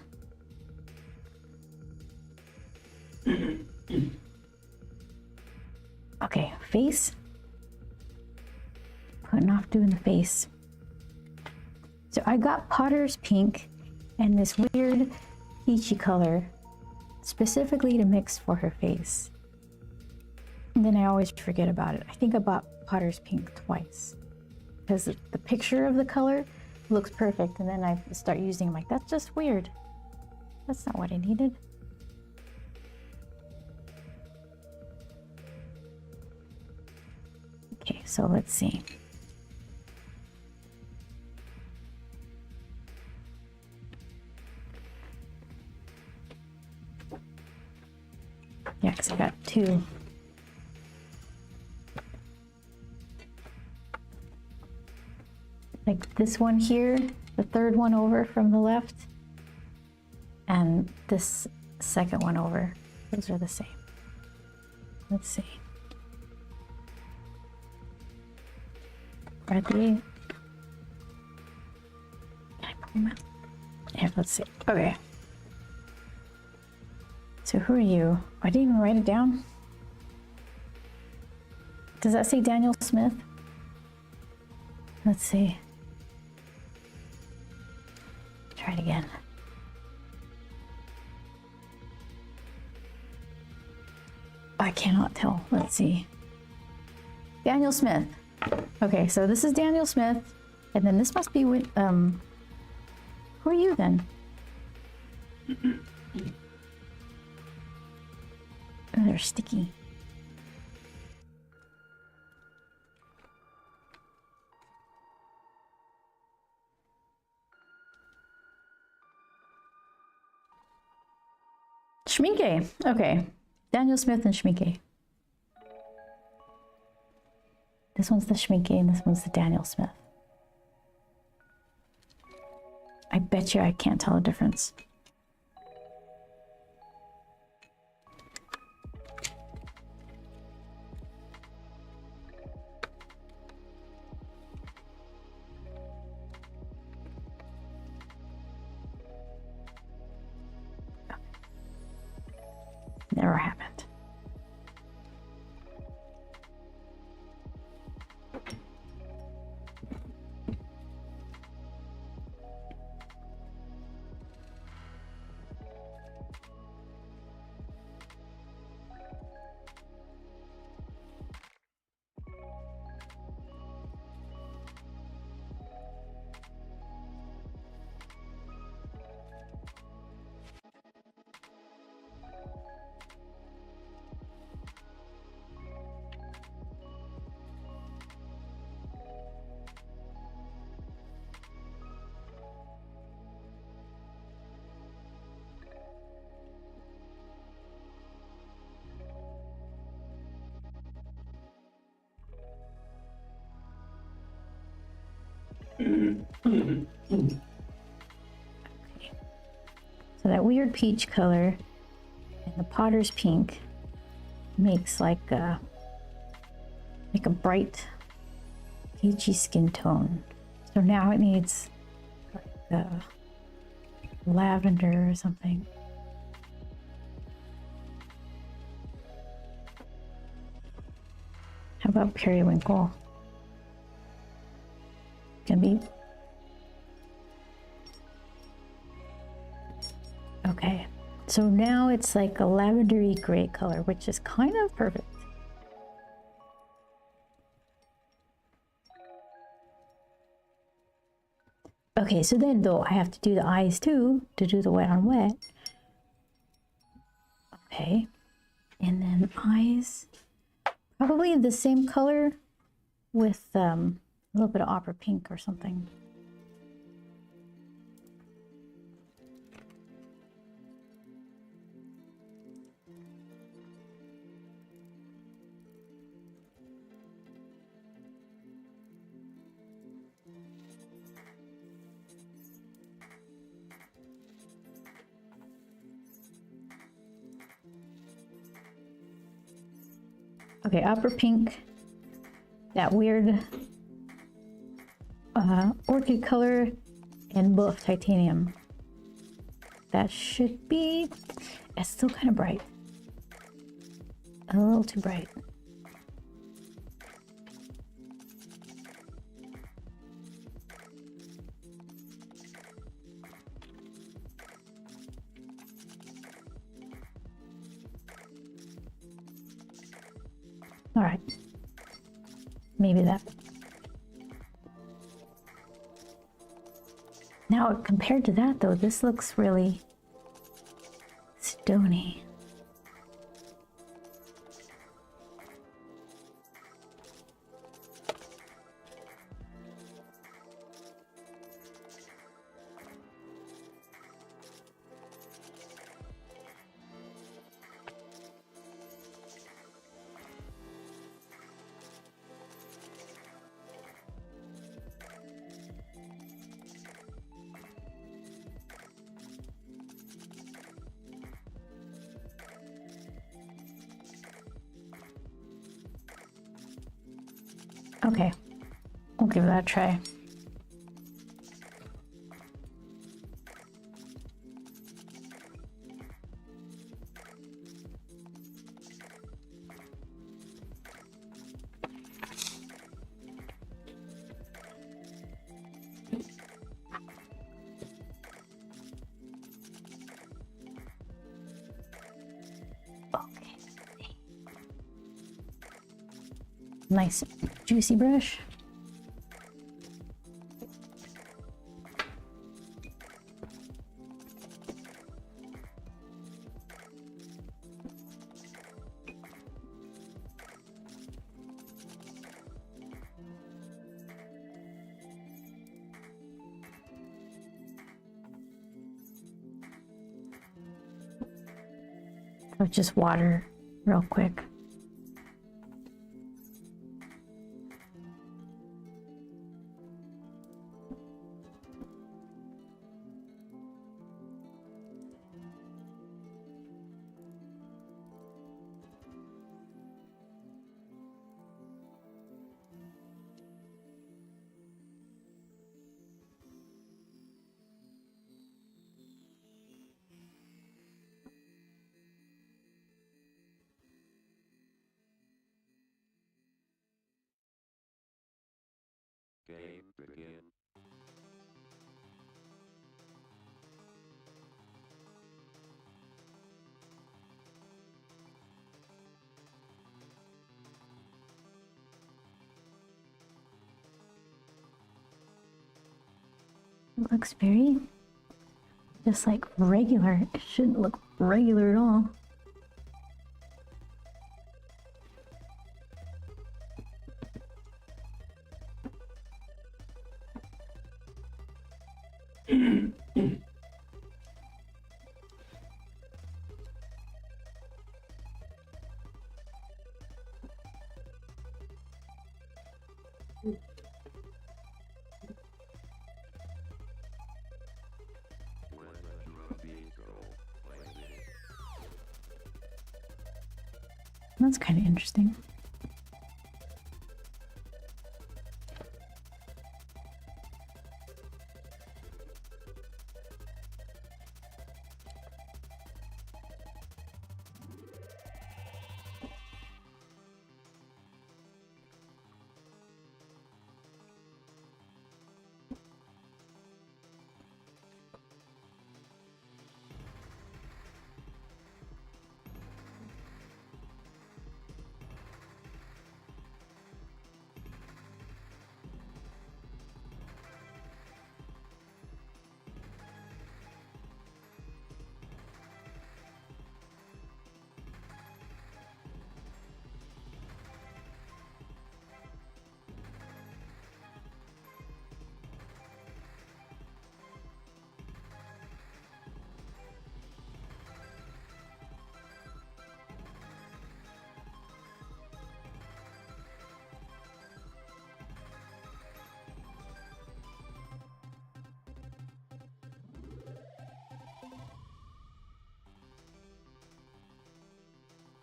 Okay, face. Putting off doing the face. So I got Potter's pink and this weird peachy color specifically to mix for her face. And then I always forget about it. I think I bought Potter's pink twice because the picture of the color looks perfect, and then I start using it. I'm like, that's just weird. That's not what I needed. Okay, so let's see. Yeah, because I got two. Like this one here, the third one over from the left, and this second one over. Those are the same. Let's see. Are they? Can I pull them out? Yeah, let's see. Okay. So who are you? I didn't even write it down. Does that say Daniel Smith? Let's see. Try it again. I cannot tell. Let's see. Daniel Smith. Okay, so this is Daniel Smith, and then this must be with, who are you then? Oh, they're sticky. Schminke. Okay. Daniel Smith and Schminke. This one's the Schminke and this one's the Daniel Smith. I bet you I can't tell the difference. Never happened. Okay. So that weird peach color and the potter's pink makes like a bright peachy skin tone. So now it needs like lavender or something. How about periwinkle? Can be. Okay, so now it's like a lavendery gray color, which is kind of perfect. Okay, so then though I have to do the eyes too, to do the wet on wet. Okay, and then eyes, probably the same color with a little bit of opera pink or something. Okay, opera pink, that weird orchid color, and buff titanium. That should be, it's still kind of bright. A little too bright. All right, maybe that. Now, compared to that though, this looks really stony. Okay, we'll give that a try. Okay. Nice juicy brush. Or just water real quick. Game begin. It looks very just like regular. It shouldn't look regular at all. That's kind of interesting.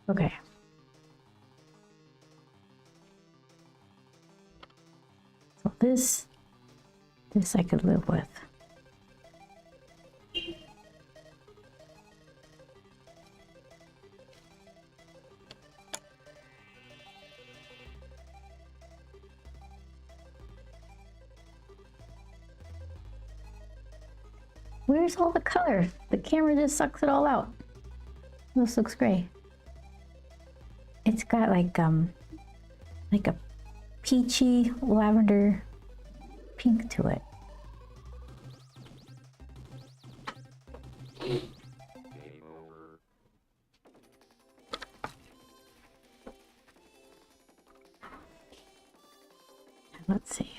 Okay. So this I could live with. Where's all the color? The camera just sucks it all out. This looks gray. It's got like a peachy lavender pink to it. Game over. Let's see.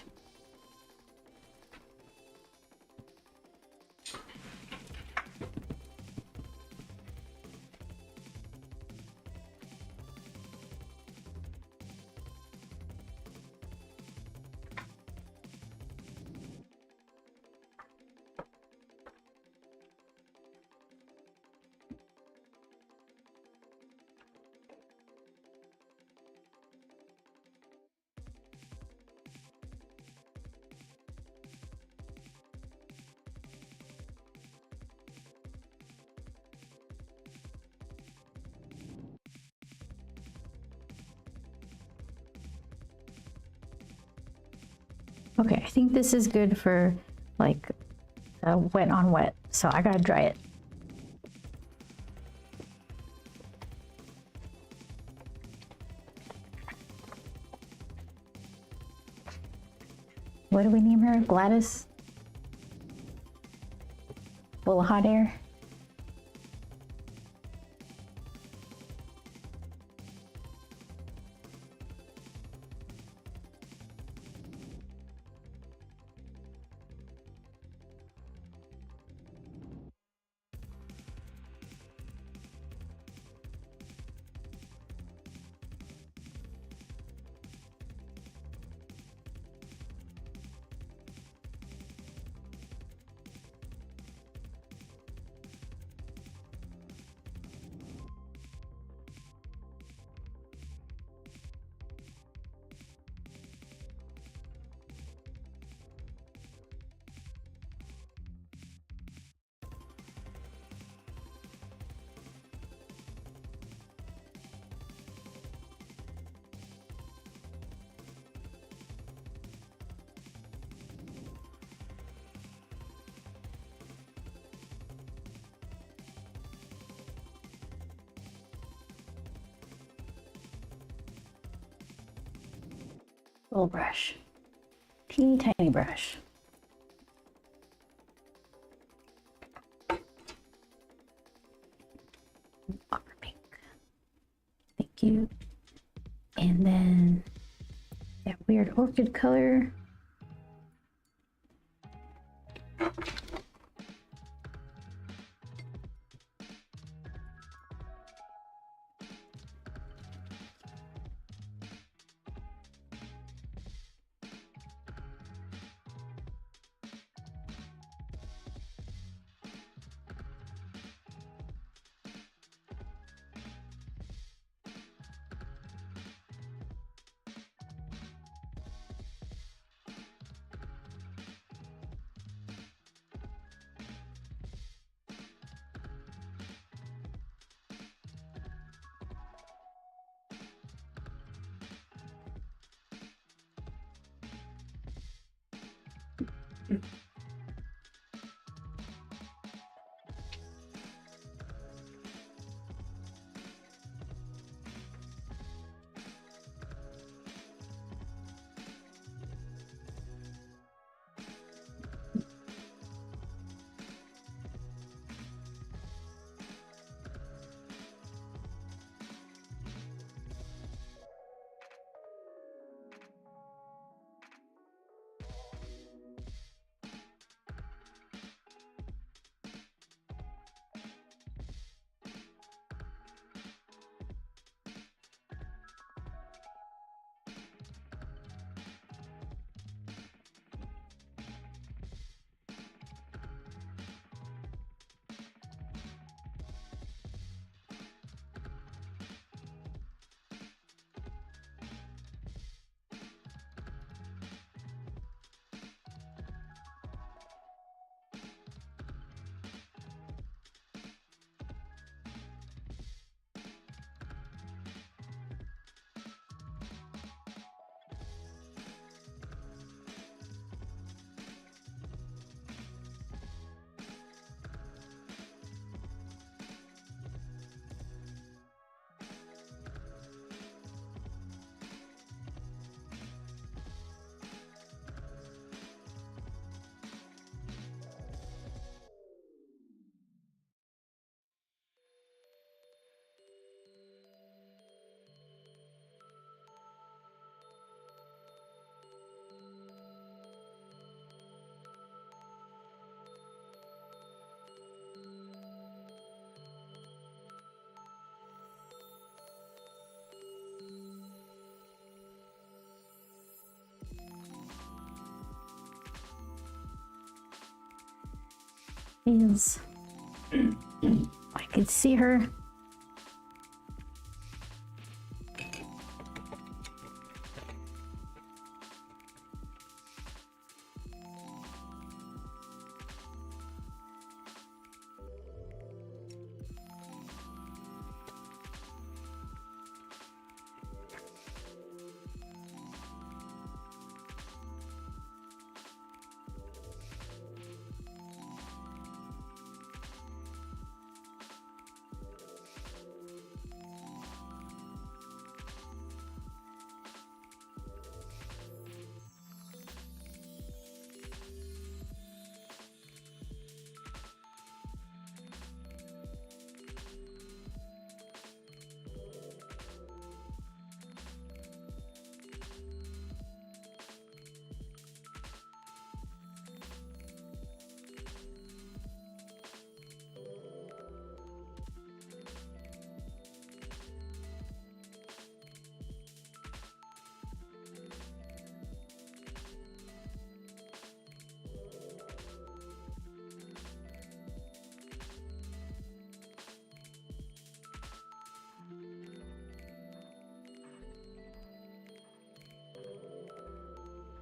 Okay, I think this is good for like wet on wet, so I gotta dry it. What do we name her? Gladys? Full of hot air? Little brush. Teeny tiny brush. Opera pink. Thank you. And then that weird orchid color. Is I could see her.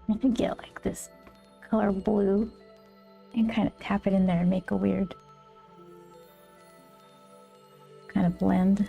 I could get like this color blue and kind of tap it in there and make a weird kind of blend.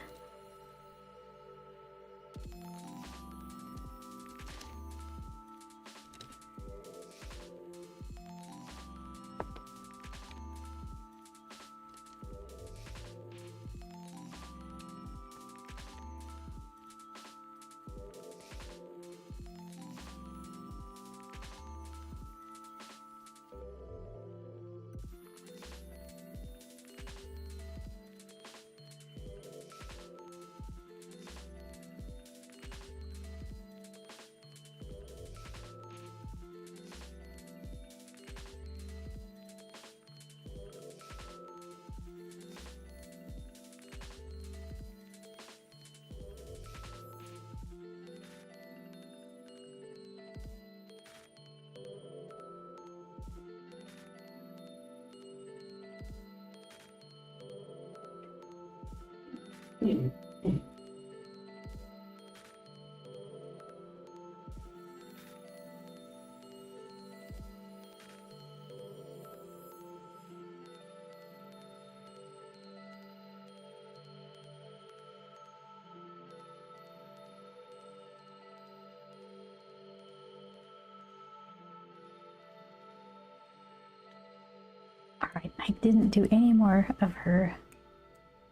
I didn't do any more of her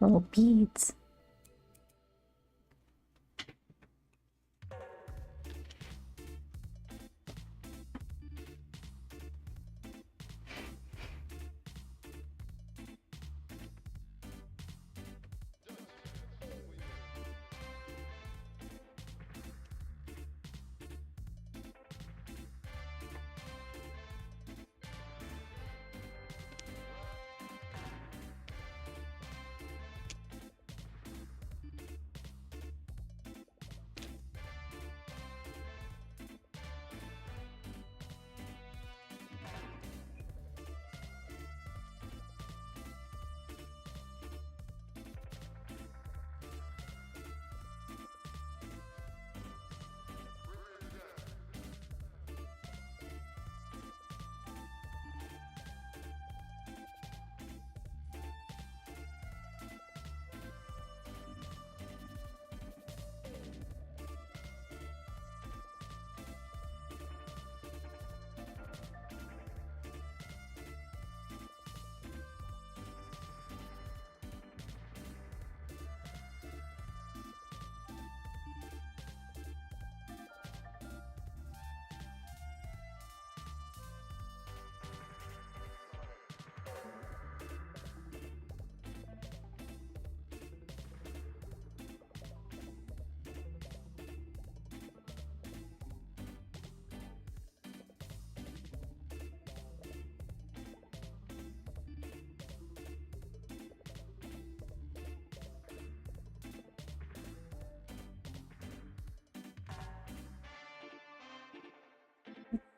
little beads.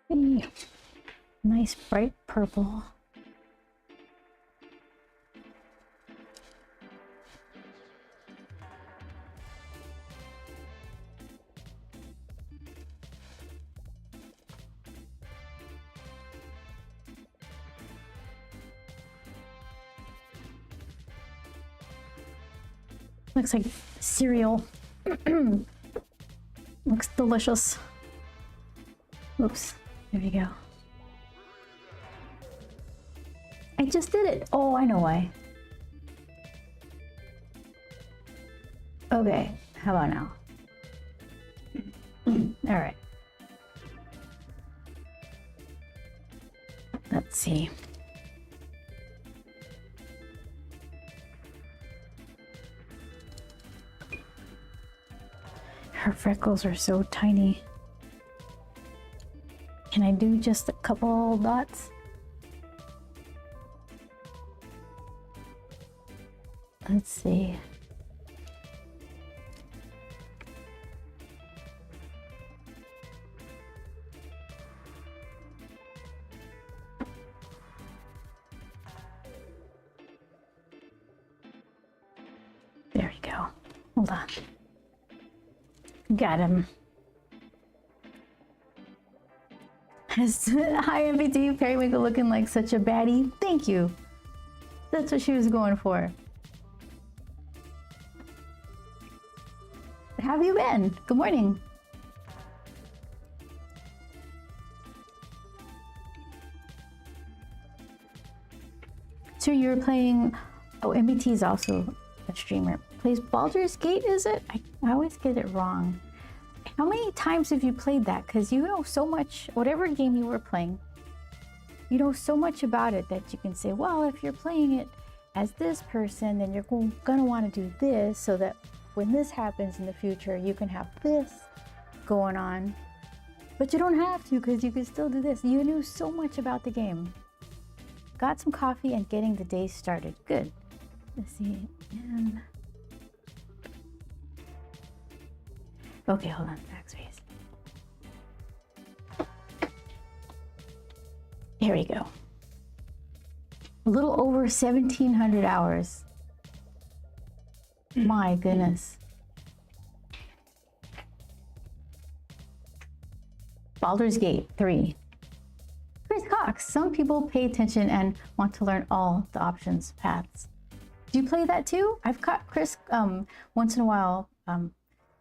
Hey, nice bright purple. Looks like cereal. Looks delicious. Oops, there we go. I just did it. Oh, I know why. Okay, how about now? All right. Let's see. Her freckles are so tiny. Can I do just a couple dots? Let's see. There we go. Hold on. Got him. Hi, MVT. Periwinkle looking like such a baddie. Thank you. That's what she was going for. How have you been? Good morning. So you're playing... Oh, MVT is also a streamer. Plays Baldur's Gate, is it? I always get it wrong. How many times have you played that? Because you know so much, whatever game you were playing, you know so much about it that you can say, well, if you're playing it as this person, then you're gonna want to do this so that when this happens in the future, you can have this going on. But you don't have to, because you can still do this. You knew so much about the game. Got some coffee and getting the day started. Good. Let's see. And... okay, hold on. Backspace. Here we go. A little over 1,700 hours. My goodness. Baldur's Gate 3. Chris Cox. Some people pay attention and want to learn all the options paths. Do you play that too? I've caught Chris once in a while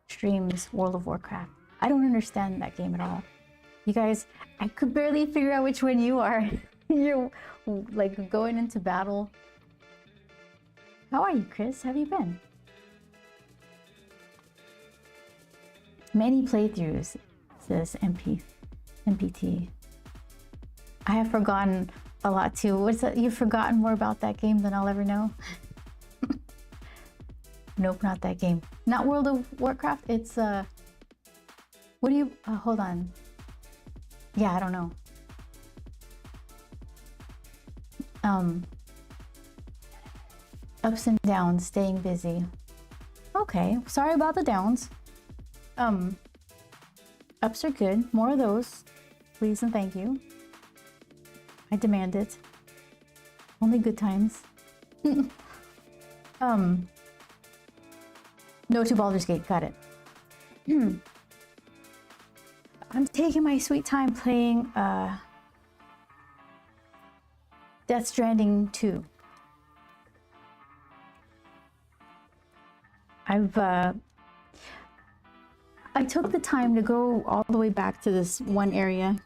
streams World of Warcraft. I don't understand that game at all. You guys, I could barely figure out which one you are. You're like going into battle. How are you, Chris? How have you been? Many playthroughs, says MPT. I have forgotten a lot too. What's that? You've forgotten more about that game than I'll ever know. Nope, not that game. Not World of Warcraft. It's what do you? Hold on. Yeah, I don't know. Ups and downs, staying busy. Okay, sorry about the downs. Ups are good. More of those, please and thank you. I demand it. Only good times. No to Baldur's Gate. Got it. I'm taking my sweet time playing Death Stranding 2. I took the time to go all the way back to this one area,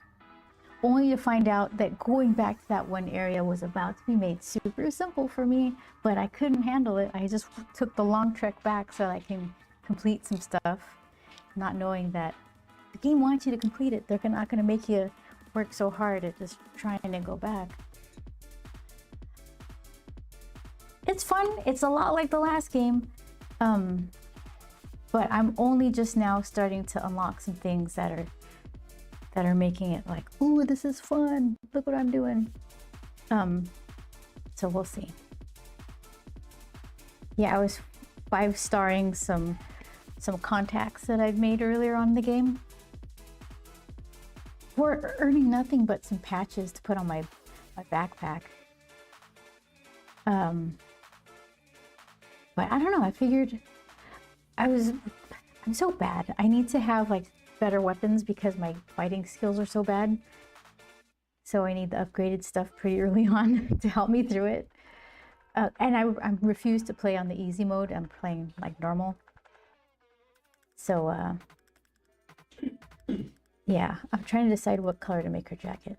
only to find out that going back to that one area was about to be made super simple for me, but I couldn't handle it. I just took the long trek back so I can complete some stuff, not knowing that the game wants you to complete it. They're not going to make you work so hard at just trying to go back. It's fun. It's a lot like the last game. But I'm only just now starting to unlock some things that are making it like, ooh, this is fun. Look what I'm doing. So we'll see. Yeah, I was 5-starring some contacts that I've made earlier on in the game. For earning nothing but some patches to put on my backpack. But I don't know, I figured I'm so bad. I need to have like better weapons because my fighting skills are so bad. So I need the upgraded stuff pretty early on to help me through it. And I refuse to play on the easy mode. I'm playing like normal. So yeah, I'm trying to decide what color to make her jacket.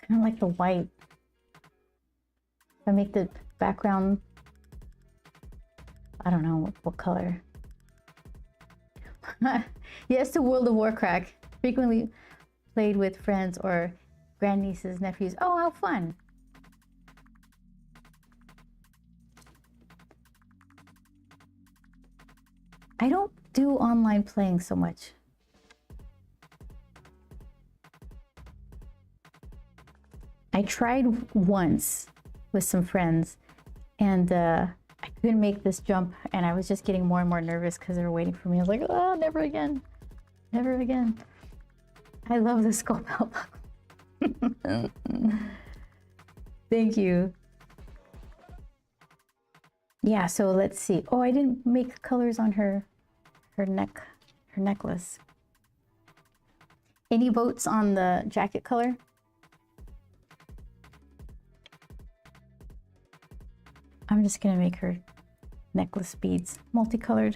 Kind of like the white. If I make the background, I don't know what color. Yes to World of Warcraft. Frequently played with friends or grandnieces, nephews. Oh, how fun. I don't do online playing so much. I tried once with some friends and I couldn't make this jump and I was just getting more and more nervous because they were waiting for me. I was like, oh, never again. Never again. I love the skull belt. Thank you. Yeah, so let's see. Oh, I didn't make colors on her necklace. Any votes on the jacket color? I'm just gonna make her necklace beads multicolored.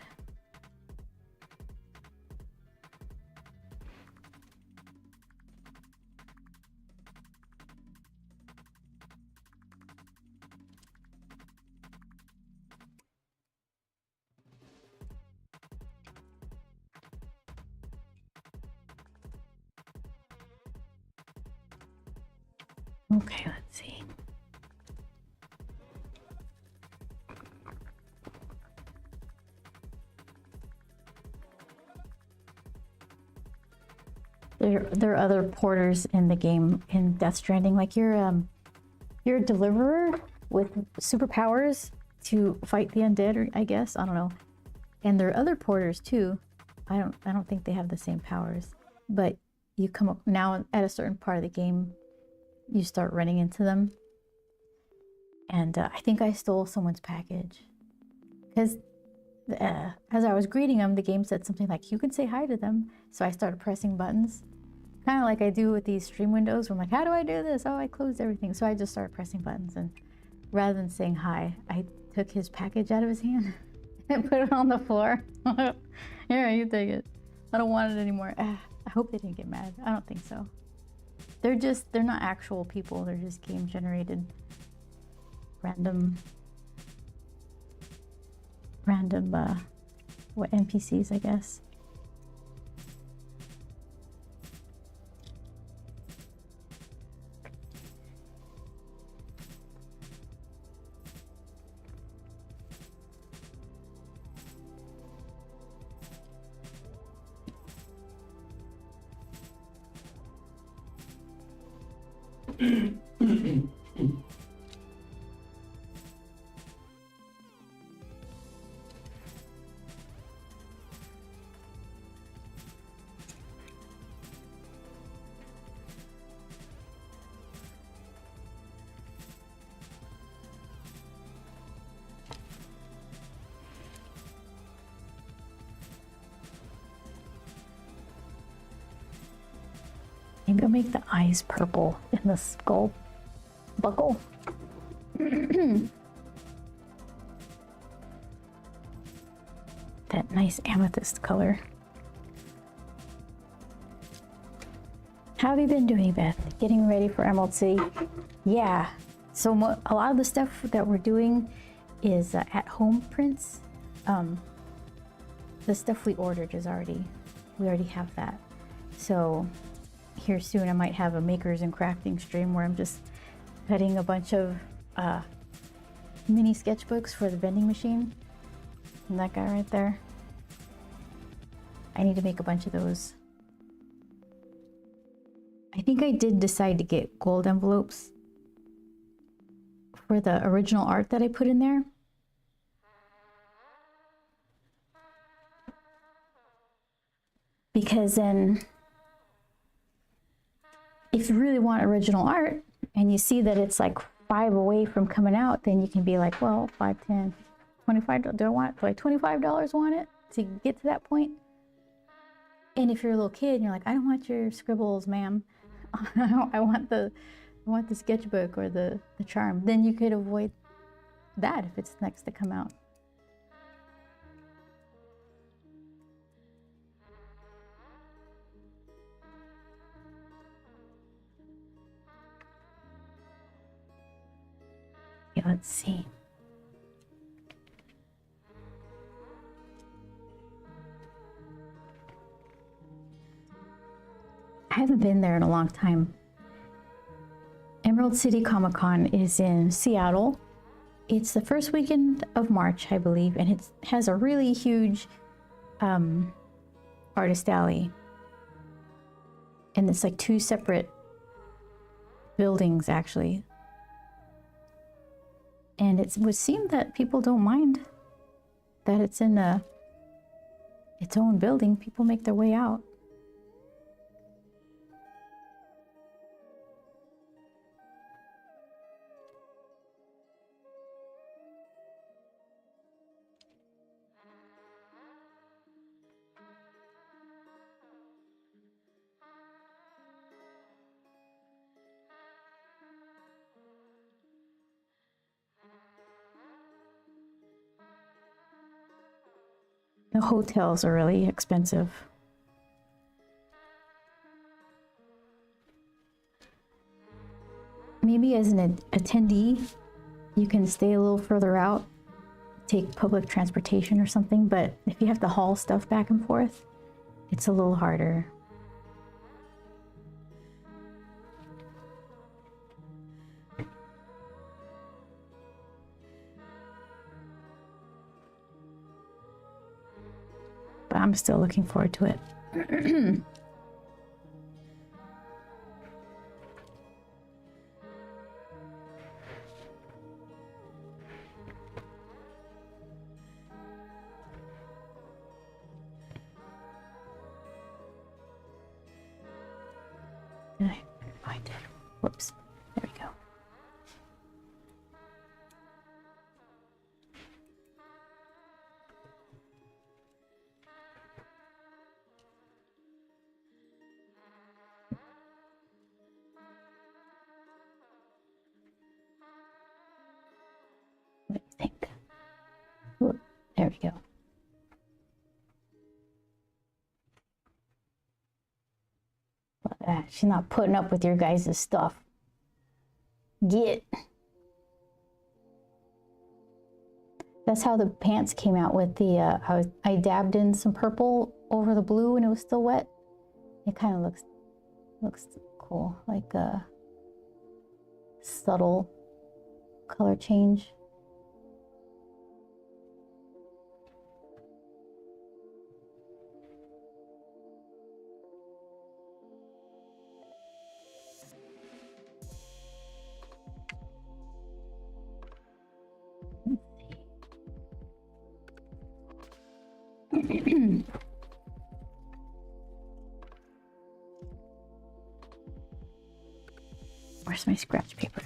Okay, let's see. There are other porters in the game in Death Stranding. Like you're a deliverer with superpowers to fight the undead, or I guess, I don't know. And there are other porters too. I don't think they have the same powers. But you come up now at a certain part of the game, you start running into them. And I think I stole someone's package. Because as I was greeting them, the game said something like, you can say hi to them. So I started pressing buttons. Kind of like I do with these stream windows where I'm like, how do I do this? Oh, I closed everything. So I just started pressing buttons. And rather than saying hi, I took his package out of his hand and put it on the floor. Here, you take it. I don't want it anymore. I hope they didn't get mad. I don't think so. they're not actual people. They're just game generated random what NPCs, I guess. Maybe I'll make the eyes purple in the skull buckle. That nice amethyst color. How have you been doing, Beth? Getting ready for Emerald City? Yeah. So a lot of the stuff that we're doing is at-home prints. The stuff we ordered is we already have that. So here soon I might have a makers and crafting stream where I'm just cutting a bunch of mini sketchbooks for the vending machine. And that guy right there. I need to make a bunch of those. I think I did decide to get gold envelopes for the original art that I put in there. Because then if you really want original art and you see that it's like 5 away from coming out, then you can be like, well, 5, 10, 25, do I $25 want it to get to that point? And if you're a little kid and you're like, I don't want your scribbles, ma'am. I want the sketchbook or the charm, then you could avoid that if it's next to come out. Okay, let's see. I haven't been there in a long time. Emerald City Comic Con is in Seattle. It's the first weekend of March, I believe, and it has a really huge artist alley. And it's like 2 separate buildings, actually. And it would seem that people don't mind that it's in its own building. People make their way out. The hotels are really expensive. Maybe as an attendee, you can stay a little further out, take public transportation or something, but if you have to haul stuff back and forth, it's a little harder. But I'm still looking forward to it. Did I? Oh, I did. Whoops. There we go. Let me think. Whoop. There we go. Well, that. She's not putting up with your guys' stuff. Get. That's how the pants came out with the, I dabbed in some purple over the blue and it was still wet. It kind of looks cool, like a subtle color change. Where's my scratch paper?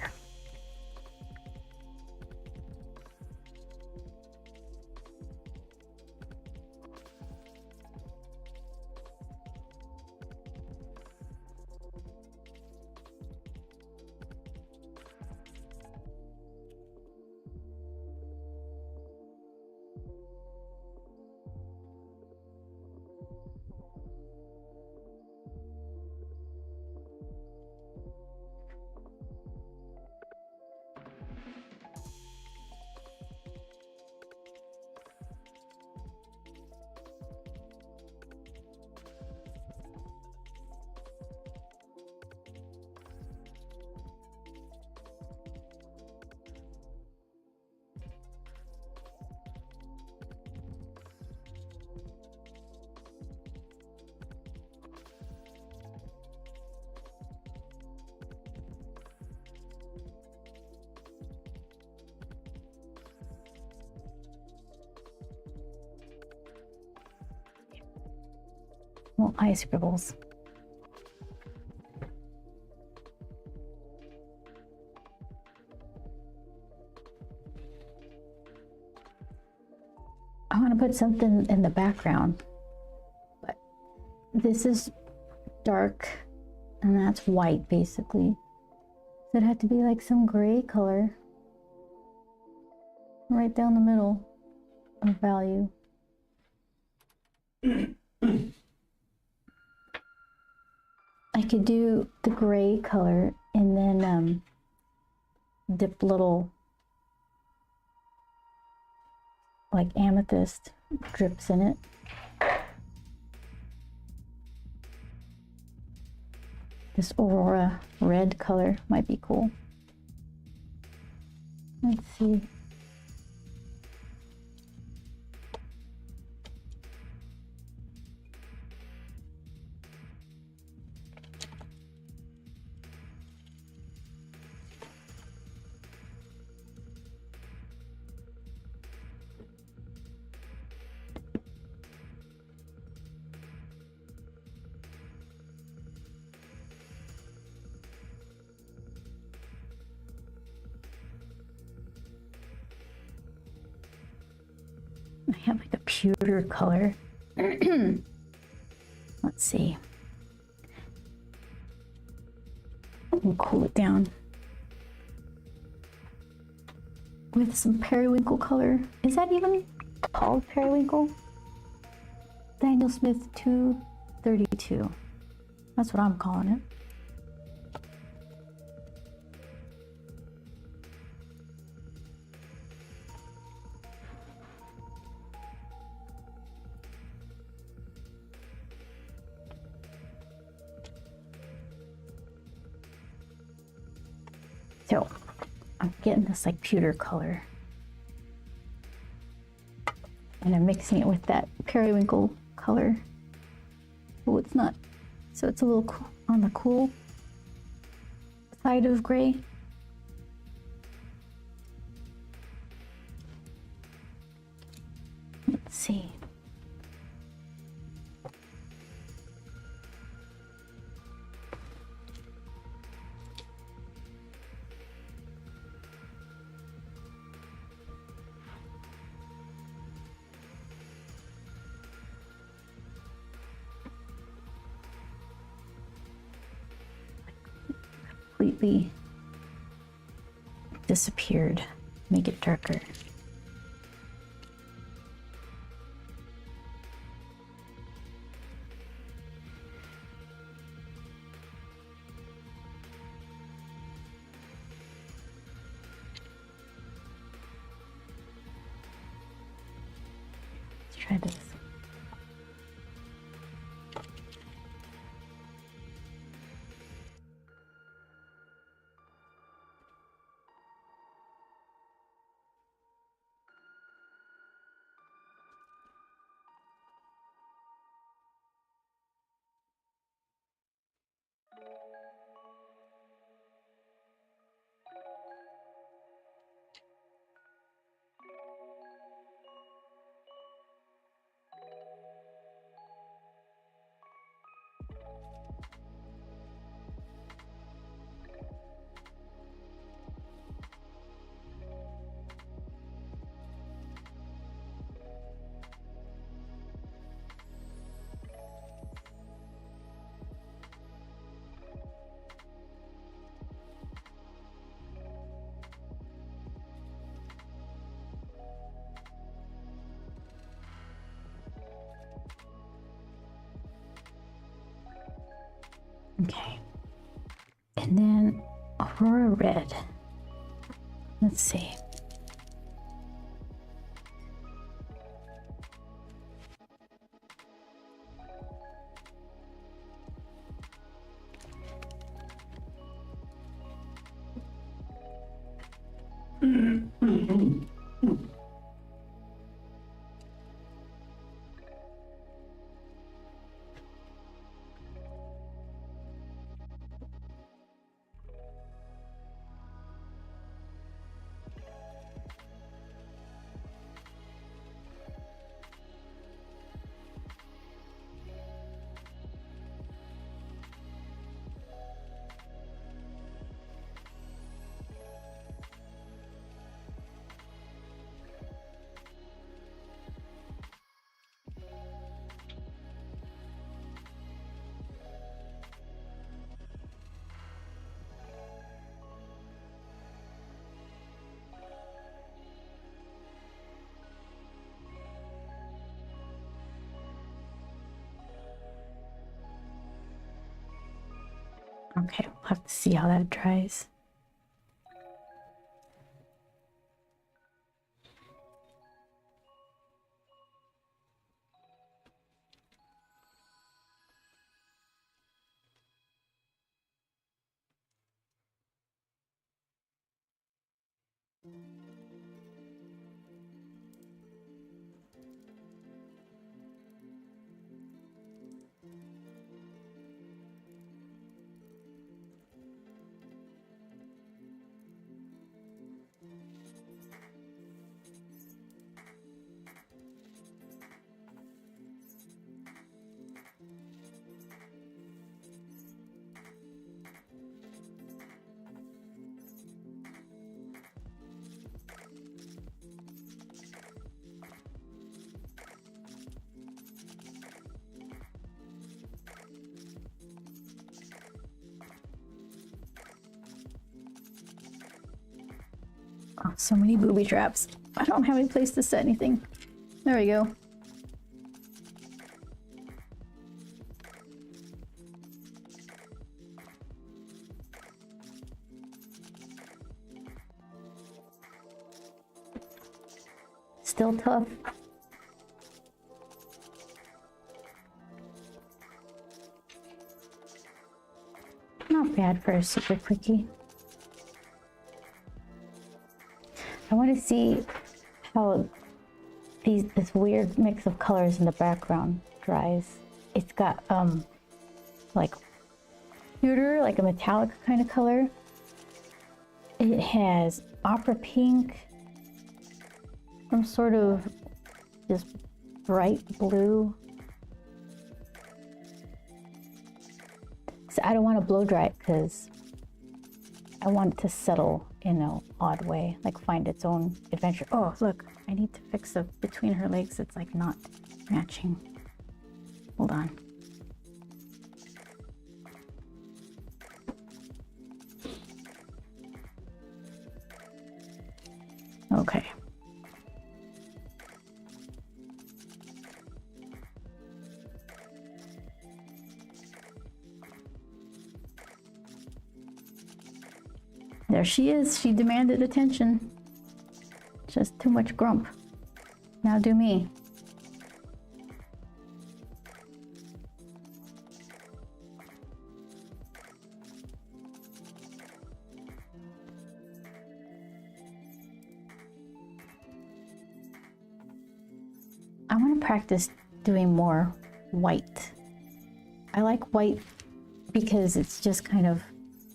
Well, eye scribbles. I want to put something in the background, but this is dark and that's white basically. So it had to be like some gray color right down the middle of value. I could do the gray color and then dip little like amethyst drips in it. This Aurora red color might be cool. Let's see. I have like a pewter color. Let's see. We'll cool it down with some periwinkle color. Is that even called periwinkle? Daniel Smith 232. That's what I'm calling it. So I'm getting this like pewter color and I'm mixing it with that periwinkle color. Oh, it's not. So it's a little on the cool side of gray. Let's see. Completely disappeared. Make it darker. try this. Okay. And then Aurora Red. Let's see. Okay, we'll have to see how that dries. Oh, so many booby traps. I don't have any place to set anything. There we go. Still tough. Not bad for a super quickie. I want to see how this weird mix of colors in the background dries. It's got like pewter, like a metallic kind of color. It has opera pink, some sort of just bright blue. So I don't want to blow dry it because I want it to settle in an odd way, like find its own adventure. Oh, look, I need to fix the between her legs. It's like not matching. Hold on. Okay. There she is. She demanded attention. Just too much grump. Now do me. I want to practice doing more white. I like white because it's just kind of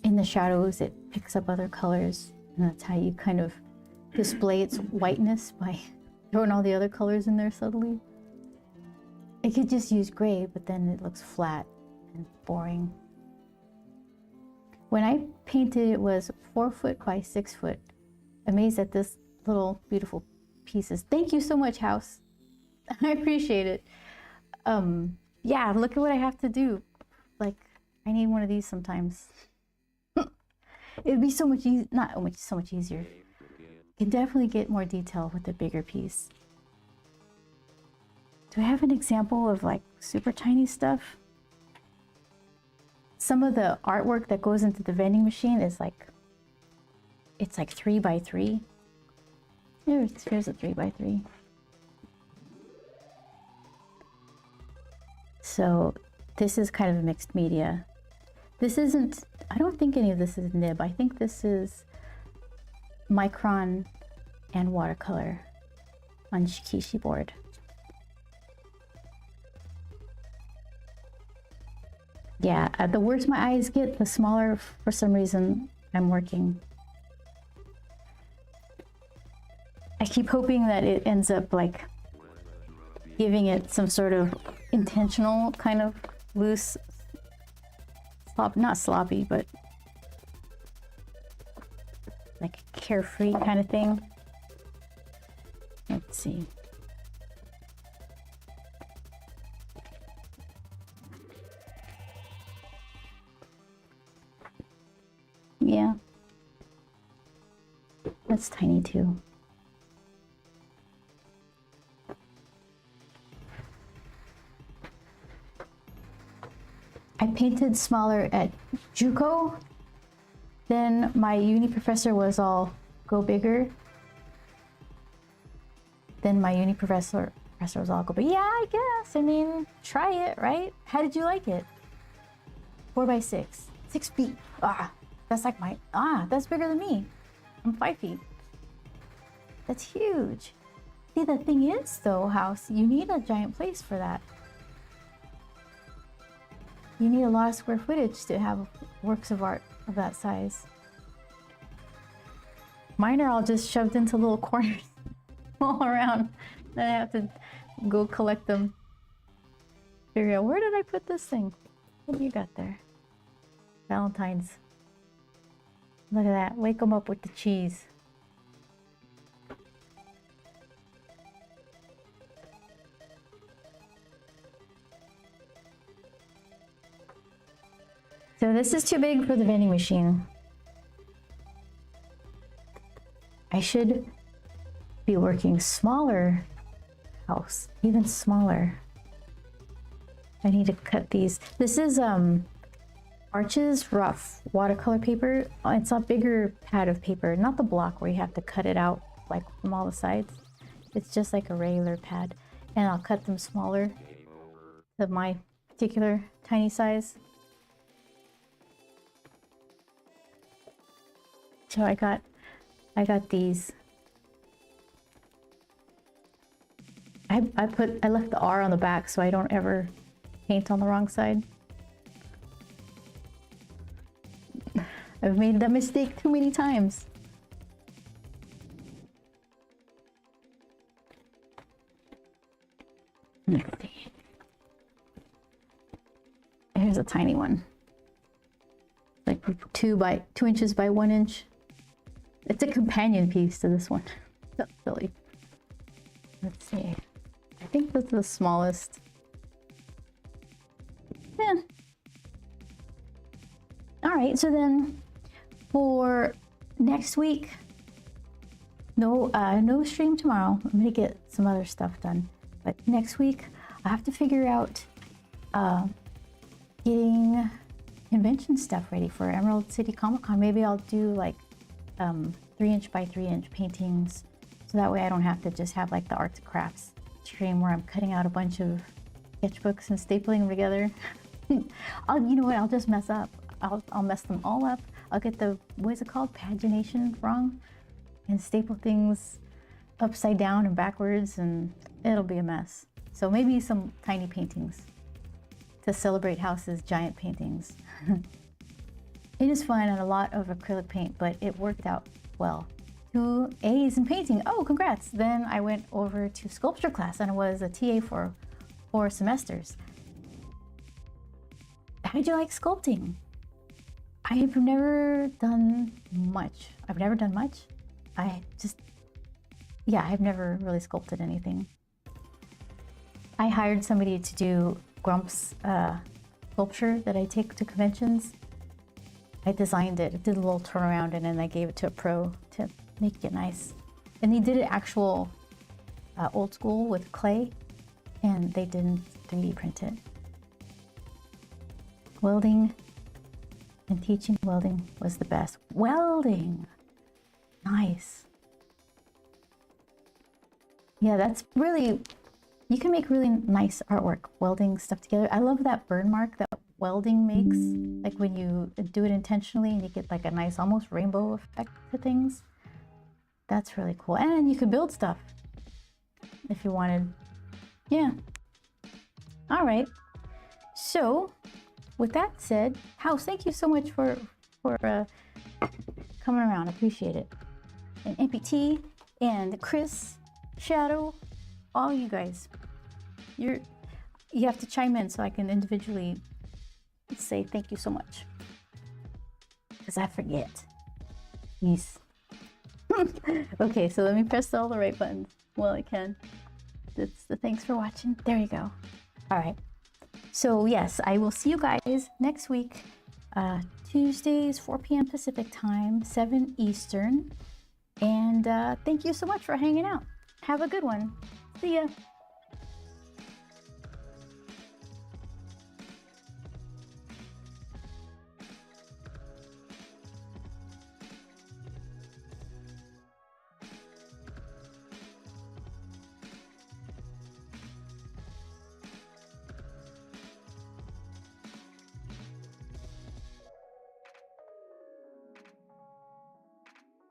in the shadows, it picks up other colors, and that's how you kind of display its whiteness, by throwing all the other colors in there subtly. I could just use gray, but then it looks flat and boring. When I painted, it was 4 foot by 6 foot. Amazed at this little beautiful pieces. Thank you so much, house. I appreciate it. Yeah, look at what I have to do. Like, I need one of these sometimes. It'd be so much so much easier. You can definitely get more detail with a bigger piece. Do I have an example of like super tiny stuff? Some of the artwork that goes into the vending machine is like, it's like 3 by 3. Here's a 3 by 3. So this is kind of a mixed media. This isn't, I don't think any of this is nib. I think this is micron and watercolor on Shikishi board. Yeah, the worse my eyes get, the smaller, for some reason, I'm working. I keep hoping that it ends up like giving it some sort of intentional kind of loose, not sloppy, but like a carefree kind of thing. Let's see. Yeah, that's tiny too. I painted smaller at JUCO. Then my uni professor was all, go bigger. Then my uni professor was all, go, but yeah, I guess. I mean, try it, right? How did you like it? 4 by 6, 6 feet. That's like that's bigger than me. I'm 5 feet. That's huge. See, the thing is though, house, you need a giant place for that. You need a lot of square footage to have works of art of that size. Mine are all just shoved into little corners all around. Then I have to go collect them. Figure out, where did I put this thing? What do you got there? Valentine's. Look at that. Wake them up with the cheese. So this is too big for the vending machine. I should be working smaller house, even smaller. I need to cut these. This is Arches rough watercolor paper. It's a bigger pad of paper, not the block where you have to cut it out like from all the sides. It's just like a regular pad, and I'll cut them smaller to my particular tiny size. So I got these. I left the R on the back so I don't ever paint on the wrong side. I've made that mistake too many times. Let's see. Here's a tiny one. Like 2 inches by 1 inch. It's a companion piece to this one. That's silly. Let's see. I think that's the smallest. Yeah. All right, so then for next week, no stream tomorrow. I'm gonna get some other stuff done. But next week, I have to figure out getting convention stuff ready for Emerald City Comic Con. Maybe I'll do like 3-inch by 3-inch paintings, so that way I don't have to just have like the arts and crafts stream where I'm cutting out a bunch of sketchbooks and stapling them together. You know what? I'll just mess up. I'll mess them all up. I'll get the, what is it called, pagination wrong, and staple things upside down and backwards, and it'll be a mess. So maybe some tiny paintings to celebrate House's giant paintings. It is fun and a lot of acrylic paint, but it worked out well. 2 A's in painting. Oh, congrats. Then I went over to sculpture class and was a TA for 4 semesters. How did you like sculpting? I have never done much. I've never really sculpted anything. I hired somebody to do Grump's sculpture that I take to conventions. I designed it, did a little turnaround, and then I gave it to a pro to make it nice. And they did it actual old school with clay, and they didn't 3D print it. Welding and teaching welding was the best. Welding! Nice. Yeah, that's really, you can make really nice artwork welding stuff together. I love that burn mark that welding makes, like when you do it intentionally and you get like a nice almost rainbow effect to things. That's really cool. And you can build stuff if you wanted. Yeah. All right. So with that said, House, thank you so much for coming around. I appreciate it. And MPT and Chris, Shadow, all you guys. You have to chime in so I can individually say thank you so much, because I forget. Yes. Okay, so let me press all the right buttons while I can. That's the thanks for watching. There you go. All right. So yes, I will see you guys next week, Tuesdays, 4 p.m. Pacific time, 7 Eastern. And thank you so much for hanging out. Have a good one. See ya.